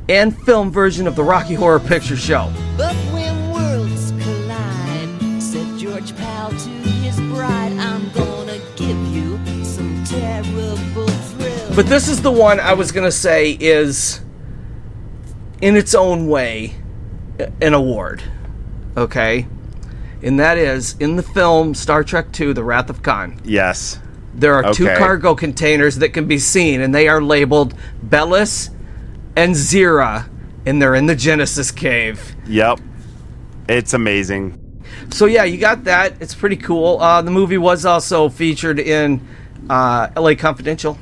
and film version of the Rocky Horror Picture Show? But when worlds collide, said George Powell to his bride, I'm gonna give you some terrible thrills. But this is the one I was gonna say is, in its own way, an award. Okay? And that is, in the film Star Trek II, The Wrath of Khan. Yes. There are two cargo containers that can be seen, and they are labeled Bellis and Zira, and they're in the Genesis cave. Yep. It's amazing. So yeah, you got that. It's pretty cool. The movie was also featured in LA Confidential.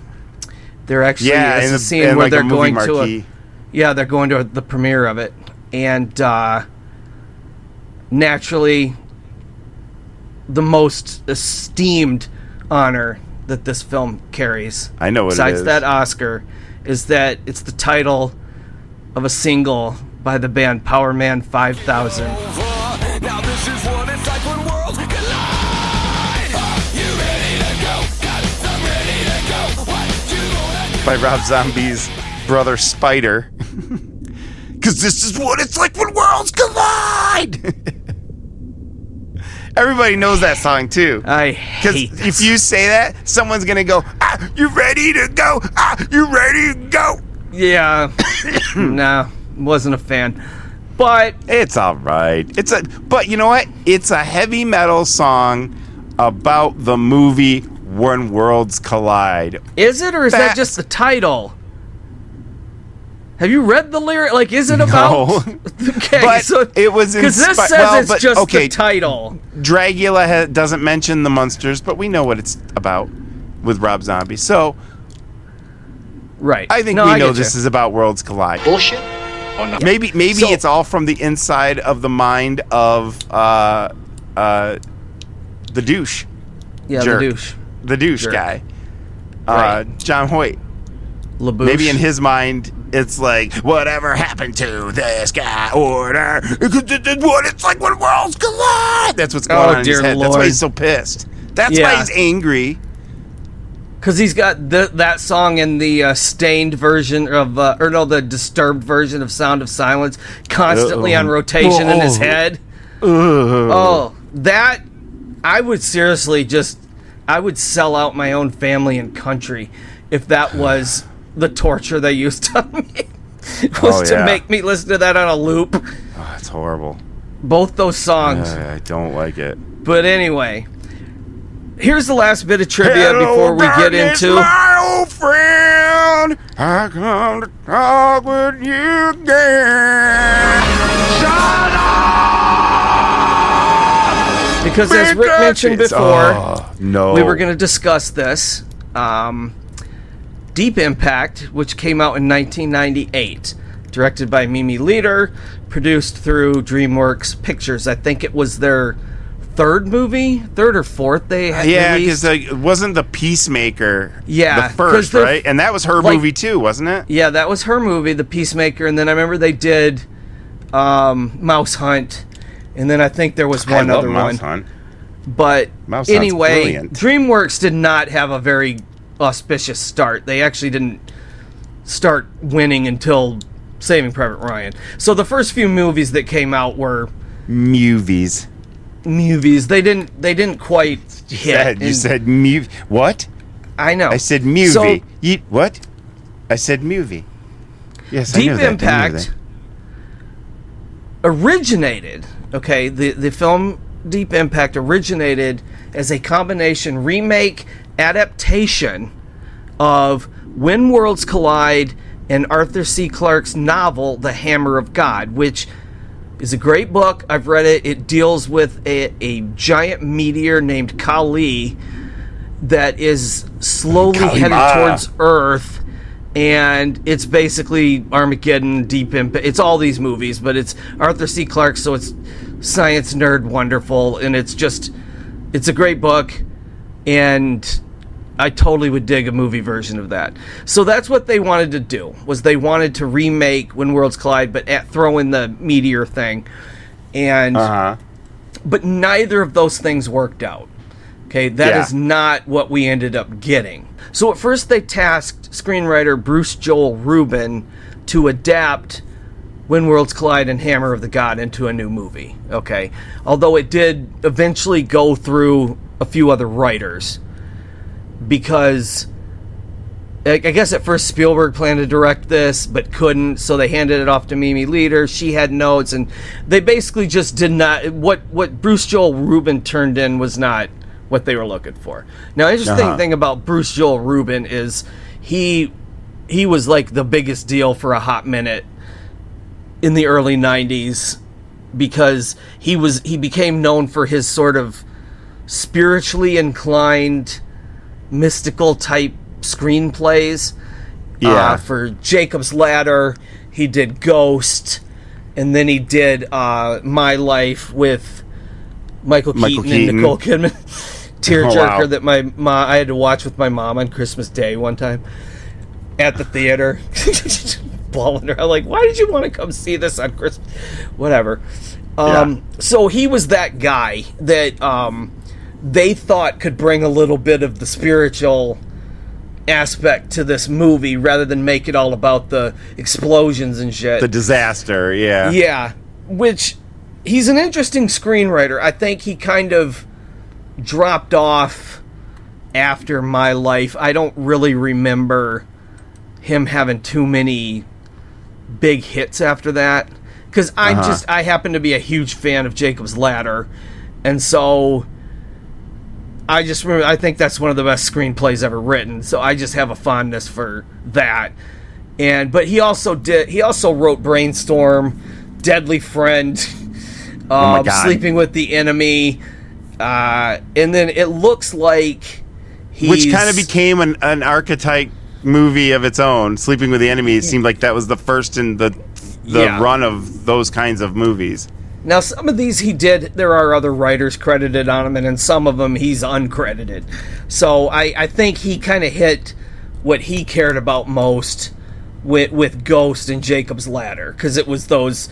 They're actually it's a scene where they're going to they're going to the premiere of it, and naturally, the most esteemed honor that this film carries, I know what it besides is. that Oscar, is that it's the title of a single by the band Power Man 5000. Now this is what it's like when worlds collide. You ready to go? Got some ready to go. What you gonna By Rob Zombie's brother Spider. Because this is what it's like when worlds collide. Everybody knows that song too. I hate Because if you say that, someone's gonna go, you ready to go? You ready to go? Yeah. Nah, wasn't a fan. But it's all right. But you know what? It's a heavy metal song about the movie When Worlds Collide. Is it, or is that just the title? Have you read the lyric? Like, is it about? No. Okay, but so it was because this says it's just the title. Dragula doesn't mention the monsters, but we know what it's about with Rob Zombie. So, right. I think we know this is about Worlds Collide. Bullshit? Or not? Maybe it's all from the inside of the mind of the douche. Yeah, jerk. the douche Jerk. Guy. Right. John Hoyt. LaBouche. Maybe in his mind, it's like, whatever happened to this guy order? What it's like when worlds collide. That's what's going on in his head. Lord. That's why he's so pissed. That's why he's angry. Because he's got that song in the stained version of, the disturbed version of Sound of Silence constantly on rotation in his head. That, I would seriously I would sell out my own family and country if that was the torture they used on me. To make me listen to that on a loop. Oh, it's horrible. Both those songs. I don't like it. But anyway, here's the last bit of trivia before we get into. My old friend, I come to talk with you again. Shut up! Because as Rick mentioned before, no. we were going to discuss this. Deep Impact, which came out in 1998, directed by Mimi Leder, produced through DreamWorks Pictures. I think it was their third or fourth they had released. Because it wasn't The Peacemaker the first, right? And that was her movie too, wasn't it? Yeah, that was her movie, The Peacemaker, and then I remember they did Mouse Hunt, and then I think there was one other Mouse one. Hunt. But Mouse anyway, Hunt's brilliant. DreamWorks did not have a very auspicious start. They actually didn't start winning until Saving Private Ryan. So the first few movies that came out were movies. They didn't quite hit. You said movie. What? I know. I said movie. So, what? I said movie. Yes, Deep I knew that. Impact originated. Okay, the film Deep Impact originated as a combination remake adaptation of When Worlds Collide and Arthur C. Clarke's novel The Hammer of God, which is a great book. I've read it. It deals with a giant meteor named Kali that is slowly headed towards Earth, and it's basically Armageddon, Deep Impact. It's all these movies, but it's Arthur C. Clarke, so it's science nerd wonderful, and it's a great book, and I totally would dig a movie version of that. So that's what they wanted to do, was they wanted to remake When Worlds Collide, but throw in the meteor thing. And but neither of those things worked out. Okay, that is not what we ended up getting. So at first they tasked screenwriter Bruce Joel Rubin to adapt When Worlds Collide and Hammer of the God into a new movie. Okay, although it did eventually go through a few other writers, because I guess at first Spielberg planned to direct this but couldn't, so they handed it off to Mimi Leder. She had notes, and they basically just did not, what Bruce Joel Rubin turned in was not what they were looking for. Now, interesting thing about Bruce Joel Rubin is he was like the biggest deal for a hot minute in the early 90s, because he became known for his sort of spiritually inclined, mystical type screenplays. For Jacob's Ladder, he did Ghost, and then he did My Life with Michael Keaton and Nicole Kidman. Tearjerker that I had to watch with my mom on Christmas Day one time at the theater. Blowing her. I'm like, why did you want to come see this on Christmas? Whatever. So he was that guy that they thought could bring a little bit of the spiritual aspect to this movie rather than make it all about the explosions and shit. The disaster, yeah. Yeah, which he's an interesting screenwriter. I think he kind of dropped off after My Life. I don't really remember him having too many big hits after that, because I happen to be a huge fan of Jacob's Ladder, and so I just remember, I think that's one of the best screenplays ever written, so I just have a fondness for that. But he also wrote Brainstorm, Deadly Friend, Sleeping with the Enemy, and then it looks like which kind of became an archetype movie of its own. Sleeping with the Enemy, it seemed like that was the first in the run of those kinds of movies. Now, some of these he did, there are other writers credited on them, and in some of them he's uncredited. So I think he kind of hit what he cared about most with Ghost and Jacob's Ladder, because it was those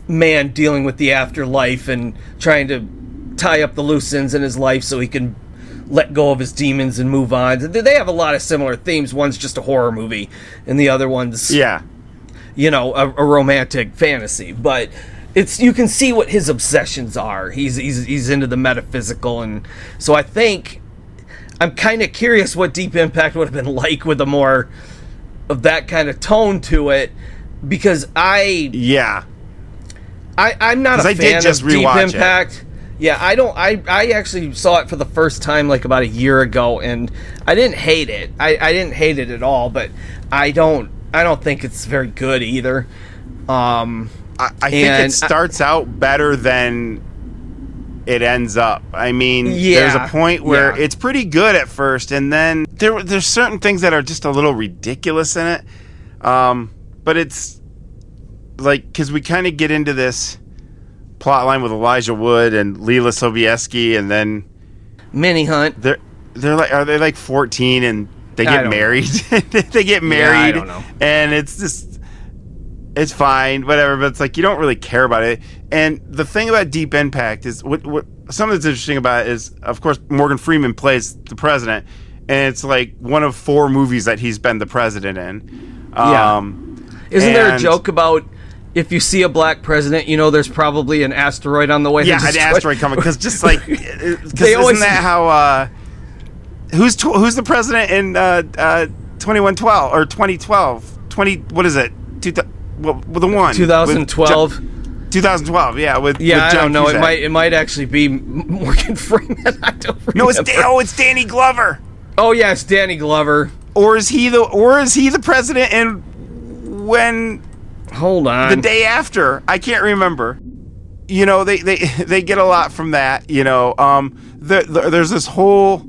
man dealing with the afterlife and trying to tie up the loose ends in his life so he can let go of his demons and move on. They have a lot of similar themes. One's just a horror movie, and the other one's a romantic fantasy. But you can see what his obsessions are. He's into the metaphysical, and so I think I'm kind of curious what Deep Impact would have been like with a more of that kind of tone to it, because I'm not a fan of Deep Impact. Yeah, I actually saw it for the first time like about a year ago, and I didn't hate it. I didn't hate it at all, but I don't think it's very good either. I think it starts out better than it ends up. I mean, there's a point where it's pretty good at first, and then there's certain things that are just a little ridiculous in it. But it's like, because we kind of get into this plot line with Elijah Wood and Leela Sobieski, and then Minnie Hunt. They're like, are they like 14 and they get married? They get married. I don't know. And it's just, it's fine, whatever. But it's like, you don't really care about it. And the thing about Deep Impact is what something that's interesting about it is, of course, Morgan Freeman plays the president, and it's like one of 4 movies that he's been the president in. Isn't there a joke about if you see a black president, you know there's probably an asteroid on the way? Yeah, an asteroid coming, because just like, isn't that how? Who's the president in 2112 or 2012? What is it? The one 2012. 2012, yeah. With I John don't know. Cusack. It might actually be Morgan Freeman. I don't remember. No, it's Danny Glover. Oh yeah, it's Danny Glover. Or is he the president? And when? Hold on. The day after, I can't remember. You know, they get a lot from that. You know, there's this whole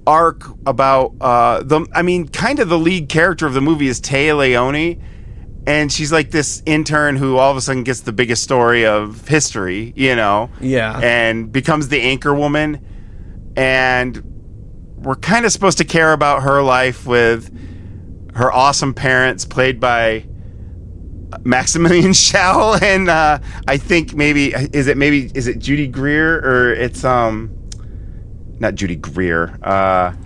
arc about kind of the lead character of the movie is Téa Leoni. And she's like this intern who all of a sudden gets the biggest story of history, you know? Yeah. And becomes the anchor woman. And we're kind of supposed to care about her life with her awesome parents, played by Maximilian Schell. And I think is it Judy Greer, or it's not Judy Greer.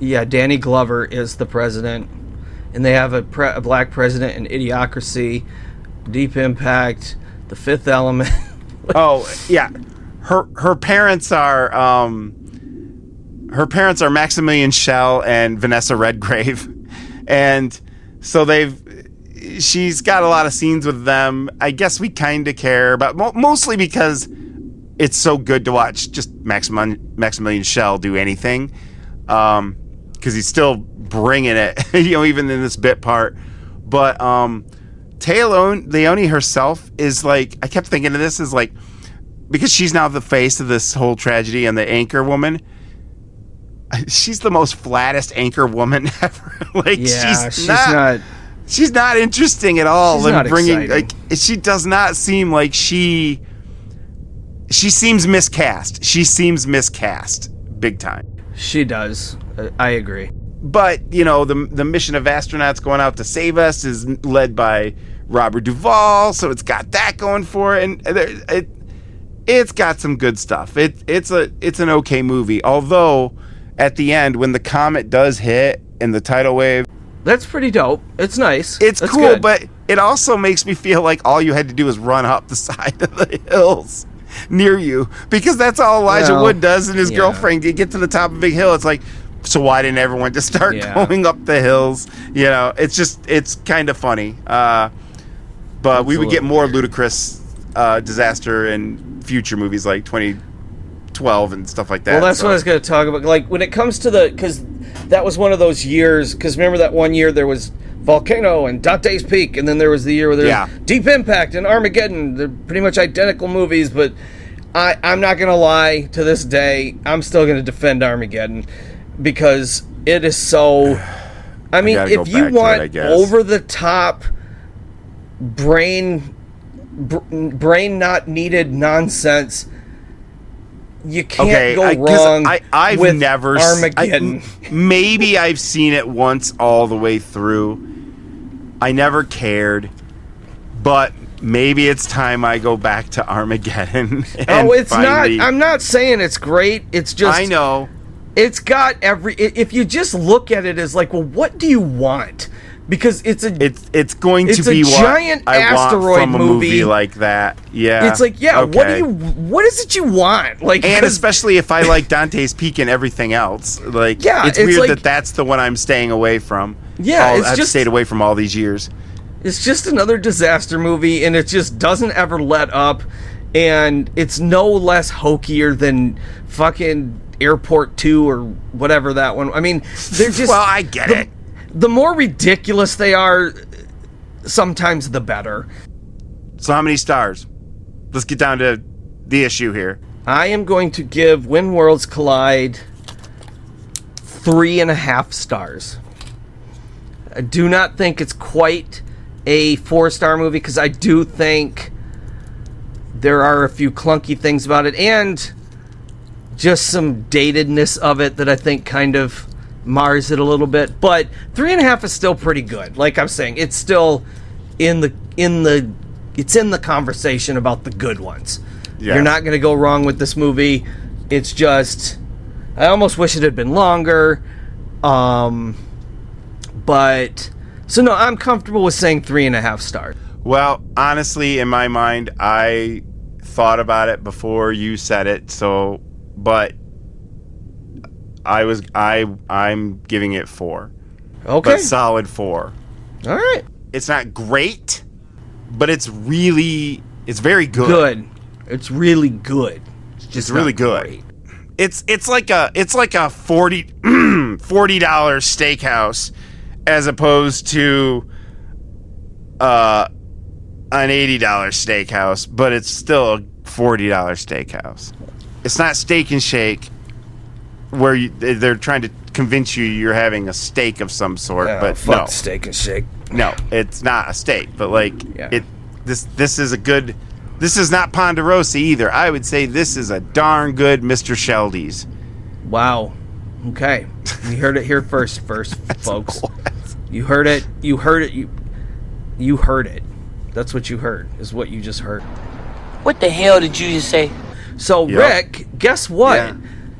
Yeah, Danny Glover is the president. And they have a black president in Idiocracy, Deep Impact, The Fifth Element. Oh yeah, her parents are Maximilian Schell and Vanessa Redgrave, and so she's got a lot of scenes with them. I guess we kind of care about mostly because it's so good to watch just Maximilian Schell do anything, because he's still bringing it, you know, even in this bit part. But Téa Leoni herself is like, I kept thinking of this as like, because she's now the face of this whole tragedy and the anchor woman, she's the most flattest anchor woman ever. Like, yeah, she's not interesting at all. She's not exciting. Like, she does not seem like she seems miscast. She seems miscast big time. She does. I agree. But, you know, the mission of astronauts going out to save us is led by Robert Duvall, so it's got that going for it, and it's got some good stuff. It's an okay movie, although at the end, when the comet does hit in the tidal wave, that's pretty dope. It's nice. It's That's cool, good. But it also makes me feel like all you had to do is run up the side of the hills near you, because that's all Elijah Wood does and his girlfriend. You get to the top of a big hill, it's like, so why didn't everyone just start going up the hills? You know, it's kind of funny. But we would get more ludicrous disaster in future movies like 2012 and stuff like that. Well, that's what I was going to talk about. Like, when it comes to because that was one of those years, because remember that one year there was Volcano and Dante's Peak, and then there was the year where there was Deep Impact and Armageddon. They're pretty much identical movies, but I'm not going to lie, to this day, I'm still going to defend Armageddon, because it is so... I mean, if you want over-the-top, brain not needed nonsense, you can't go wrong I've with never Armageddon. Maybe I've seen it once all the way through. I never cared, but maybe it's time I go back to Armageddon. Oh, it's not. I'm not saying it's great. It's just... I know. It's got if you just look at it as like, well, what do you want? Because it's going to be what giant I asteroid want from a movie like that. Yeah. It's like, what is it you want? Like, and especially if I like Dante's Peak and everything else. Like, it's weird like, that's the one I'm staying away from. Yeah, I've stayed away from all these years. It's just another disaster movie, and it just doesn't ever let up, and it's no less hokier than fucking Airport 2 or whatever that one. I mean, they're just... Well, I get it. The more ridiculous they are, sometimes the better. So how many stars? Let's get down to the issue here. I am going to give When Worlds Collide 3.5 stars. I do not think it's quite a 4-star movie, because I do think there are a few clunky things about it, and just some datedness of it that I think kind of mars it a little bit. But 3.5 is still pretty good. Like I'm saying, it's still in the conversation about the good ones. Yes. You're not going to go wrong with this movie. It's just, I almost wish it had been longer. But so no, I'm comfortable with saying 3.5 stars. Well, honestly, in my mind, I thought about it before you said it. So, but I'm giving it 4. Okay. But solid 4. All right. It's not great, but it's very good. Good. It's really good. It's just really good. Great. It's like a $40 steakhouse as opposed to an $80 steakhouse, but it's still a $40 steakhouse. It's not Steak and Shake where they're trying to convince you you're having a steak of some sort, but fuck no. Steak and Shake. No, it's not a steak, but this is a good. This is not Ponderosa either. I would say this is a darn good Mr. Sheldy's. Wow. Okay. You heard it here first, folks. You heard it. You heard it. You heard it. That's what you heard, is what you just heard. What the hell did you just say? So, Rick, guess what? Yeah.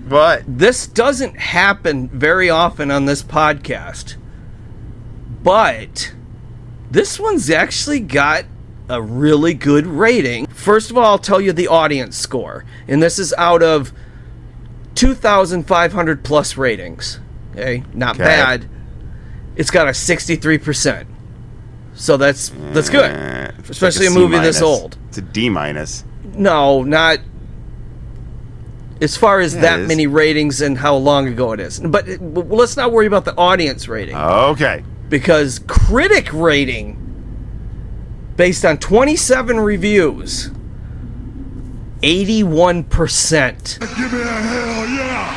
What? This doesn't happen very often on this podcast. But this one's actually got a really good rating. First of all, I'll tell you the audience score. And this is out of 2,500 plus ratings. Okay? Not bad. It's got a 63%. So that's good. Especially like a movie this old. It's a D-. No, not as far as that it is. many ratings and how long ago it is. But let's not worry about the audience rating. Okay. Because critic rating, based on 27 reviews, 81%. Give me a hell yeah!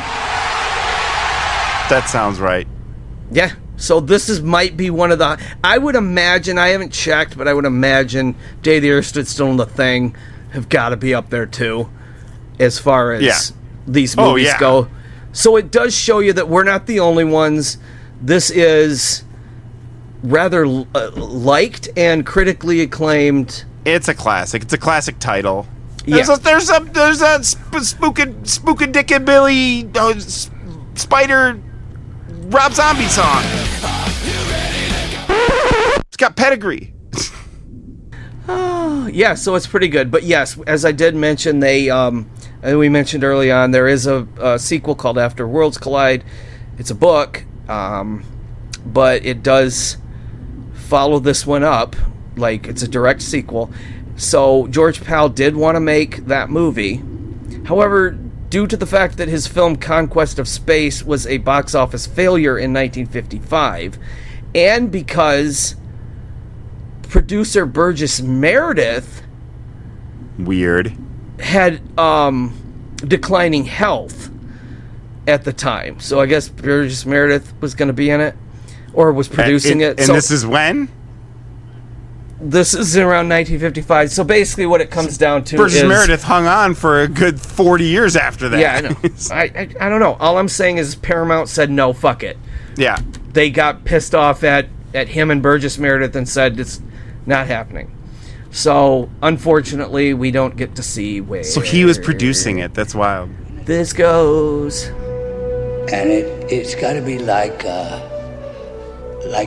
That sounds right. Yeah. So this might be one of the... I would imagine, I haven't checked, but I would imagine Day the Earth Stood Still and The Thing have got to be up there too, as far as these movies go. So it does show you that we're not the only ones. This is rather liked and critically acclaimed. It's a classic. It's a classic title. Yeah. There's a Spookadicka Billy Spider Rob Zombie song. It's got pedigree. Yeah, so it's pretty good. But yes, as I did mention, we mentioned early on, there is a sequel called After Worlds Collide. It's a book, but it does follow this one up. Like, it's a direct sequel. So George Pal did want to make that movie. However, due to the fact that his film Conquest of Space was a box office failure in 1955, and because producer Burgess Meredith had declining health at the time. So I guess Burgess Meredith was going to be in it, or was producing it. And this is when? This is around 1955. So basically what it comes down to Burgess is... Meredith hung on for a good 40 years after that. Yeah, I know. I don't know. All I'm saying is Paramount said, no, fuck it. Yeah. They got pissed off at him and Burgess Meredith and said it's not happening. So, unfortunately, we don't get to see where... So he was producing it. That's wild. This goes. And it's got to be like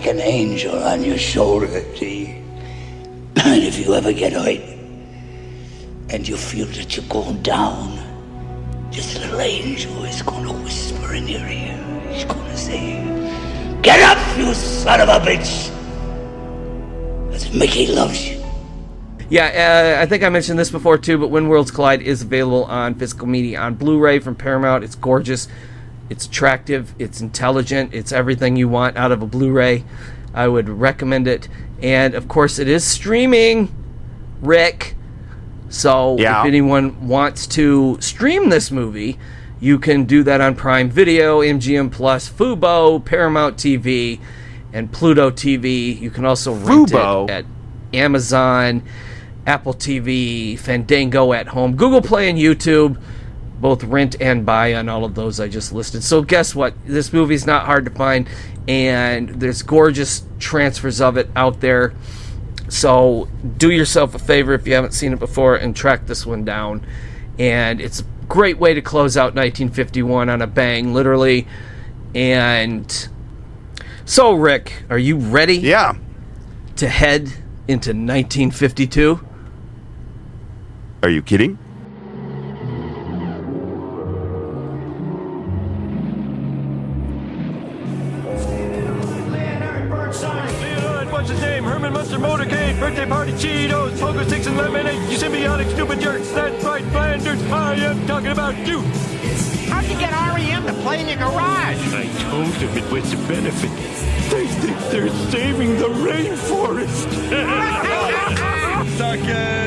an angel on your shoulder, see? And if you ever get hurt and you feel that you're going down, this little angel is going to whisper in your ear. He's going to say, "Get up, you son of a bitch! Because Mickey loves you." Yeah, I think I mentioned this before too, but When Worlds Collide is available on physical media on Blu-ray from Paramount. It's gorgeous. It's attractive. It's intelligent. It's everything you want out of a Blu-ray. I would recommend it. And, of course, it is streaming, Rick. So if anyone wants to stream this movie, you can do that on Prime Video, MGM Plus, Fubo, Paramount TV, and Pluto TV. You can also rent it at Amazon, Apple TV, Fandango at home, Google Play, and YouTube. Both rent and buy on all of those I just listed. So guess what? This movie's not hard to find, and there's gorgeous transfers of it out there. So do yourself a favor if you haven't seen it before and track this one down. And it's a great way to close out 1951 on a bang. Literally, And so, Rick, are you ready? Yeah. To head into 1952? Are you kidding? What's his name? Herman Munster Motorcade, birthday party Cheetos, pogo sticks and lemonade, you symbiotic stupid jerks, that's right, Flanders, I am talking about you! How'd you get REM to play in your garage? I told them it was a benefit. They think they're saving the rainforest! Sucker!